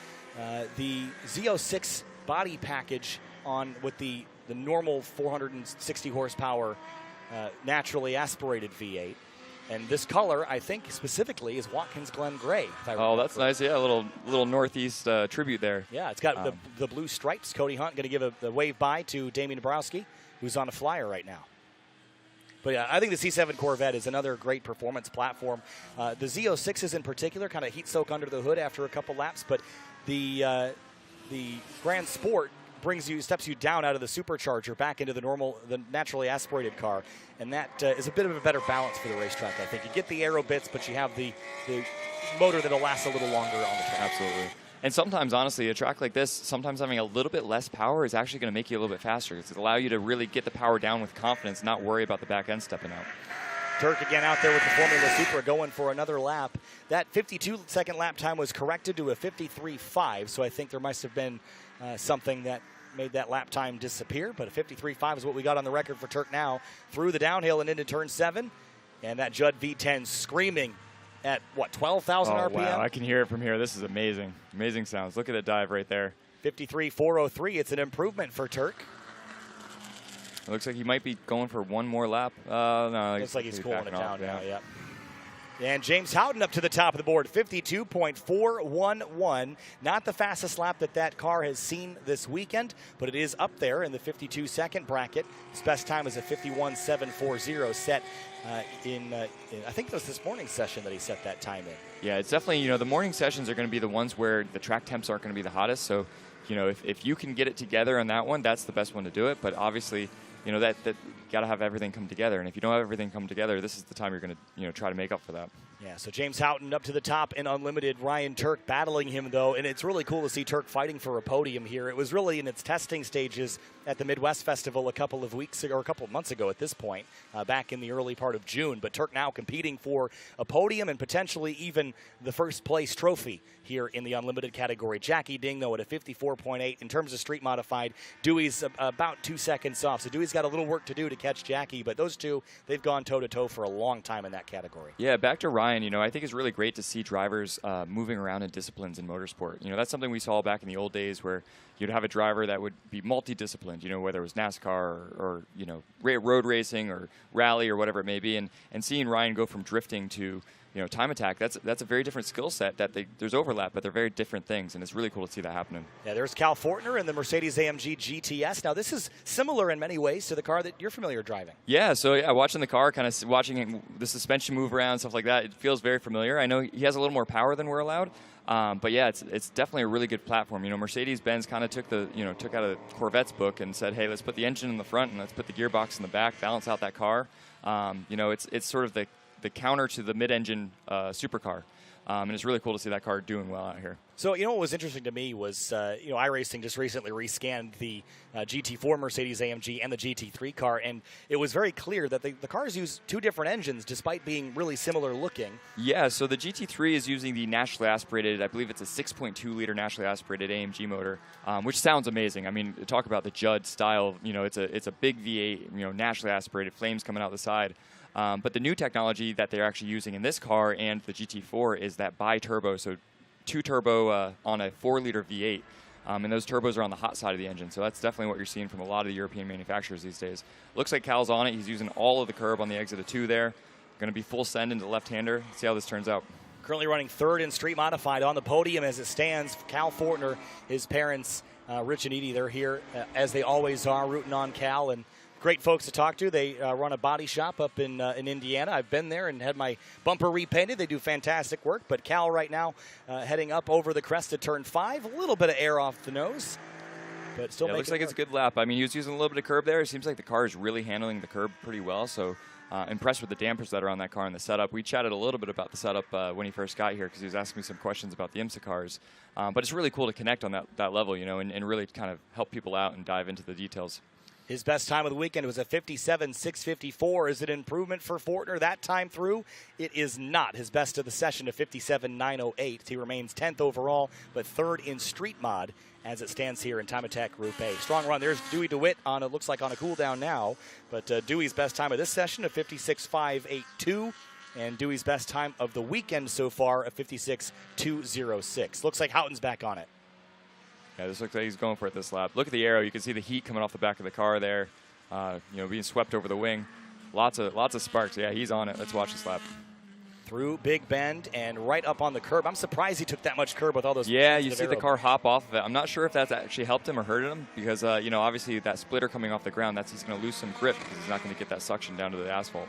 the Z06 body package with the normal 460 horsepower naturally aspirated V8. And this color, I think, specifically is Watkins Glen Gray. Oh, that's nice. Yeah, a little Northeast tribute there. Yeah, it's got the blue stripes. Cody Hunt going to give the wave bye to Damian Dabrowski, who's on a flyer right now. But yeah, I think the C7 Corvette is another great performance platform. The Z06s in particular kind of heat soak under the hood after a couple laps, but the Grand Sport steps you down out of the supercharger back into the naturally aspirated car, and that is a bit of a better balance for the racetrack. I think you get the aero bits, but you have the motor that'll last a little longer on the track. Absolutely. And sometimes, honestly, a track like this, sometimes having a little bit less power is actually going to make you a little bit faster. It's going to allow you to really get the power down with confidence, not worry about the back end stepping out. Turk again out there with the Formula Supra going for another lap. That 52-second lap time was corrected to a 53.5, so I think there must have been something that made that lap time disappear, but a 53.5 is what we got on the record for Turk now. Through the downhill and into turn 7, and that Judd V10 screaming at, 12,000 RPM? Wow, I can hear it from here. This is amazing. Amazing sounds. Look at that dive right there. 53.403. It's an improvement for Turk. It looks like he might be going for one more lap. No, looks like he's cooling it down now, yeah. And James Howden up to the top of the board, 52.411. Not the fastest lap that car has seen this weekend, but it is up there in the 52-second bracket. His best time is a 51.740 set in I think it was this morning's session that he set that time in. Yeah, it's definitely, the morning sessions are going to be the ones where the track temps aren't going to be the hottest. So, if you can get it together on that one, that's the best one to do it. But obviously, that got to have everything come together. And if you don't have everything come together, this is the time you're going to, try to make up for that. Yeah, so James Houghton up to the top in Unlimited. Ryan Turk battling him, though, and it's really cool to see Turk fighting for a podium here. It was really in its testing stages at the Midwest Festival a couple of months ago at this point, back in the early part of June. But Turk now competing for a podium and potentially even the first place trophy here in the Unlimited category. Jackie Ding, though, at a 54.8. In terms of street modified, Dewey's about 2 seconds off. So Dewey's got got a little work to do to catch Jackie, but those two, they've gone toe-to-toe for a long time in that category. Yeah, back to Ryan, I think it's really great to see drivers moving around in disciplines in motorsport. That's something we saw back in the old days where you'd have a driver that would be multidisciplined, whether it was NASCAR or road racing or rally or whatever it may be. And seeing Ryan go from drifting to time attack, that's a very different skill set. There's overlap, but they're very different things, and it's really cool to see that happening. Yeah, there's Cal Fortner in the Mercedes-AMG GTS. Now, this is similar in many ways to the car that you're familiar driving. Yeah, so watching the car, kind of watching the suspension move around, stuff like that, it feels very familiar. I know he has a little more power than we're allowed, but yeah, it's definitely a really good platform. Mercedes-Benz kind of took out of Corvette's book and said, hey, let's put the engine in the front and let's put the gearbox in the back, balance out that car. It's sort of the counter to the mid-engine supercar. And it's really cool to see that car doing well out here. So, what was interesting to me was, iRacing just recently rescanned the GT4 Mercedes-AMG and the GT3 car, and it was very clear that the cars use two different engines despite being really similar looking. Yeah, so the GT3 is using the naturally aspirated, I believe it's a 6.2-liter naturally aspirated AMG motor, which sounds amazing. I mean, talk about the Judd style. It's a big V8, naturally aspirated, flames coming out the side. But the new technology that they're actually using in this car and the GT4 is that bi-turbo, so 2-turbo on a 4-liter V8. And those turbos are on the hot side of the engine, so that's definitely what you're seeing from a lot of the European manufacturers these days. Looks like Cal's on it. He's using all of the curb on the exit of 2 there. Going to be full send into left-hander. See how this turns out. Currently running third in street modified on the podium as it stands. Cal Fortner, his parents, Rich and Edie, they're here as they always are, rooting on Cal. And great folks to talk to. They run a body shop up in Indiana. I've been there and had my bumper repainted. They do fantastic work. But Cal right now heading up over the crest of turn 5. A little bit of air off the nose, but still it looks like it's a good lap. I mean, he was using a little bit of curb there. It seems like the car is really handling the curb pretty well. So impressed with the dampers that are on that car and the setup. We chatted a little bit about the setup when he first got here because he was asking me some questions about the IMSA cars. But it's really cool to connect on that level, and really kind of help people out and dive into the details. His best time of the weekend was a 57.654. Is it an improvement for Fortner that time through? It is not. His best of the session, a 57.908. He remains 10th overall, but third in street mod as it stands here in Time Attack Group A. Strong run. There's Dewey DeWitt on, it looks like, on a cool down now. But Dewey's best time of this session, a 56.582. And Dewey's best time of the weekend so far, a 56.206. Looks like Houghton's back on it. Yeah, this looks like he's going for it this lap. Look at the arrow. You can see the heat coming off the back of the car there, being swept over the wing. Lots of sparks. Yeah, he's on it. Let's watch this lap. Through Big Bend and right up on the curb. I'm surprised he took that much curb with all those. Yeah, you see the car hop off of it. I'm not sure if that's actually helped him or hurted him because, obviously that splitter coming off the ground, he's going to lose some grip because he's not going to get that suction down to the asphalt.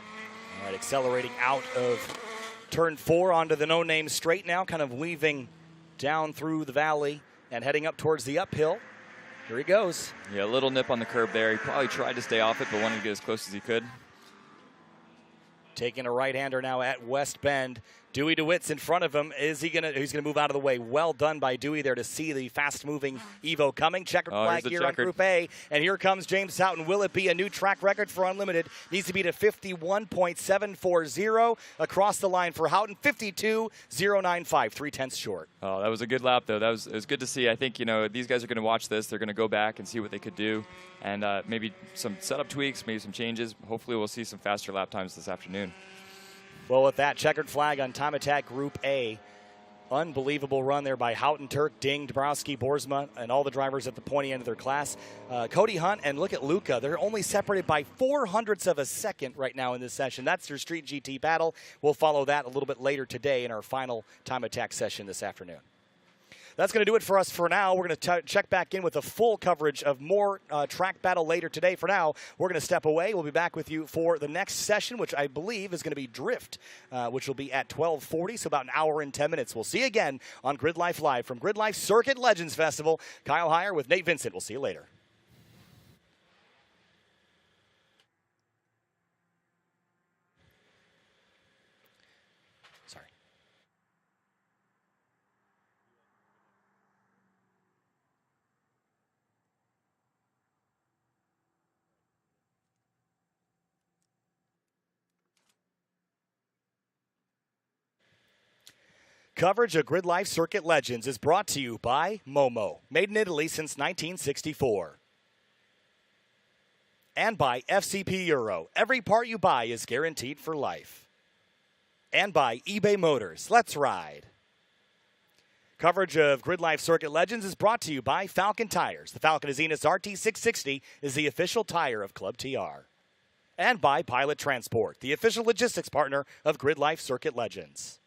All right, accelerating out of turn 4 onto the no-name straight now, kind of weaving down through the valley and heading up towards the uphill. Here he goes. Yeah, a little nip on the curb there. He probably tried to stay off it, but wanted to get as close as he could. Taking a right-hander now at West Bend. Dewey DeWitt's in front of him. He's gonna move out of the way. Well done by Dewey there to see the fast-moving Evo coming. Checkered flag here on Group A. And here comes James Houghton. Will it be a new track record for Unlimited? Needs to be to 51.740 across the line for Houghton. 52.095, 0.3 short. Oh, that was a good lap though. It was good to see. I think these guys are going to watch this. They're going to go back and see what they could do, and maybe some setup tweaks, maybe some changes. Hopefully, we'll see some faster lap times this afternoon. Well, with that checkered flag on Time Attack Group A, unbelievable run there by Houghton, Turk, Ding, Dabrowski, Boersma, and all the drivers at the pointy end of their class. Cody Hunt and look at Luca. They're only separated by 0.04 of a second right now in this session. That's their Street GT battle. We'll follow that a little bit later today in our final Time Attack session this afternoon. That's going to do it for us for now. We're going to check back in with a full coverage of more track battle later today. For now, we're going to step away. We'll be back with you for the next session, which I believe is going to be Drift, which will be at 12:40, so about an hour and 10 minutes. We'll see you again on Grid Life Live from Grid Life Circuit Legends Festival. Kyle Heyer with Nate Vincent. We'll see you later. Coverage of Grid Life Circuit Legends is brought to you by Momo, made in Italy since 1964. And by FCP Euro. Every part you buy is guaranteed for life. And by eBay Motors. Let's ride. Coverage of Grid Life Circuit Legends is brought to you by Falcon Tires. The Falcon Azenas RT660 is the official tire of Club TR. And by Pilot Transport, the official logistics partner of Grid Life Circuit Legends.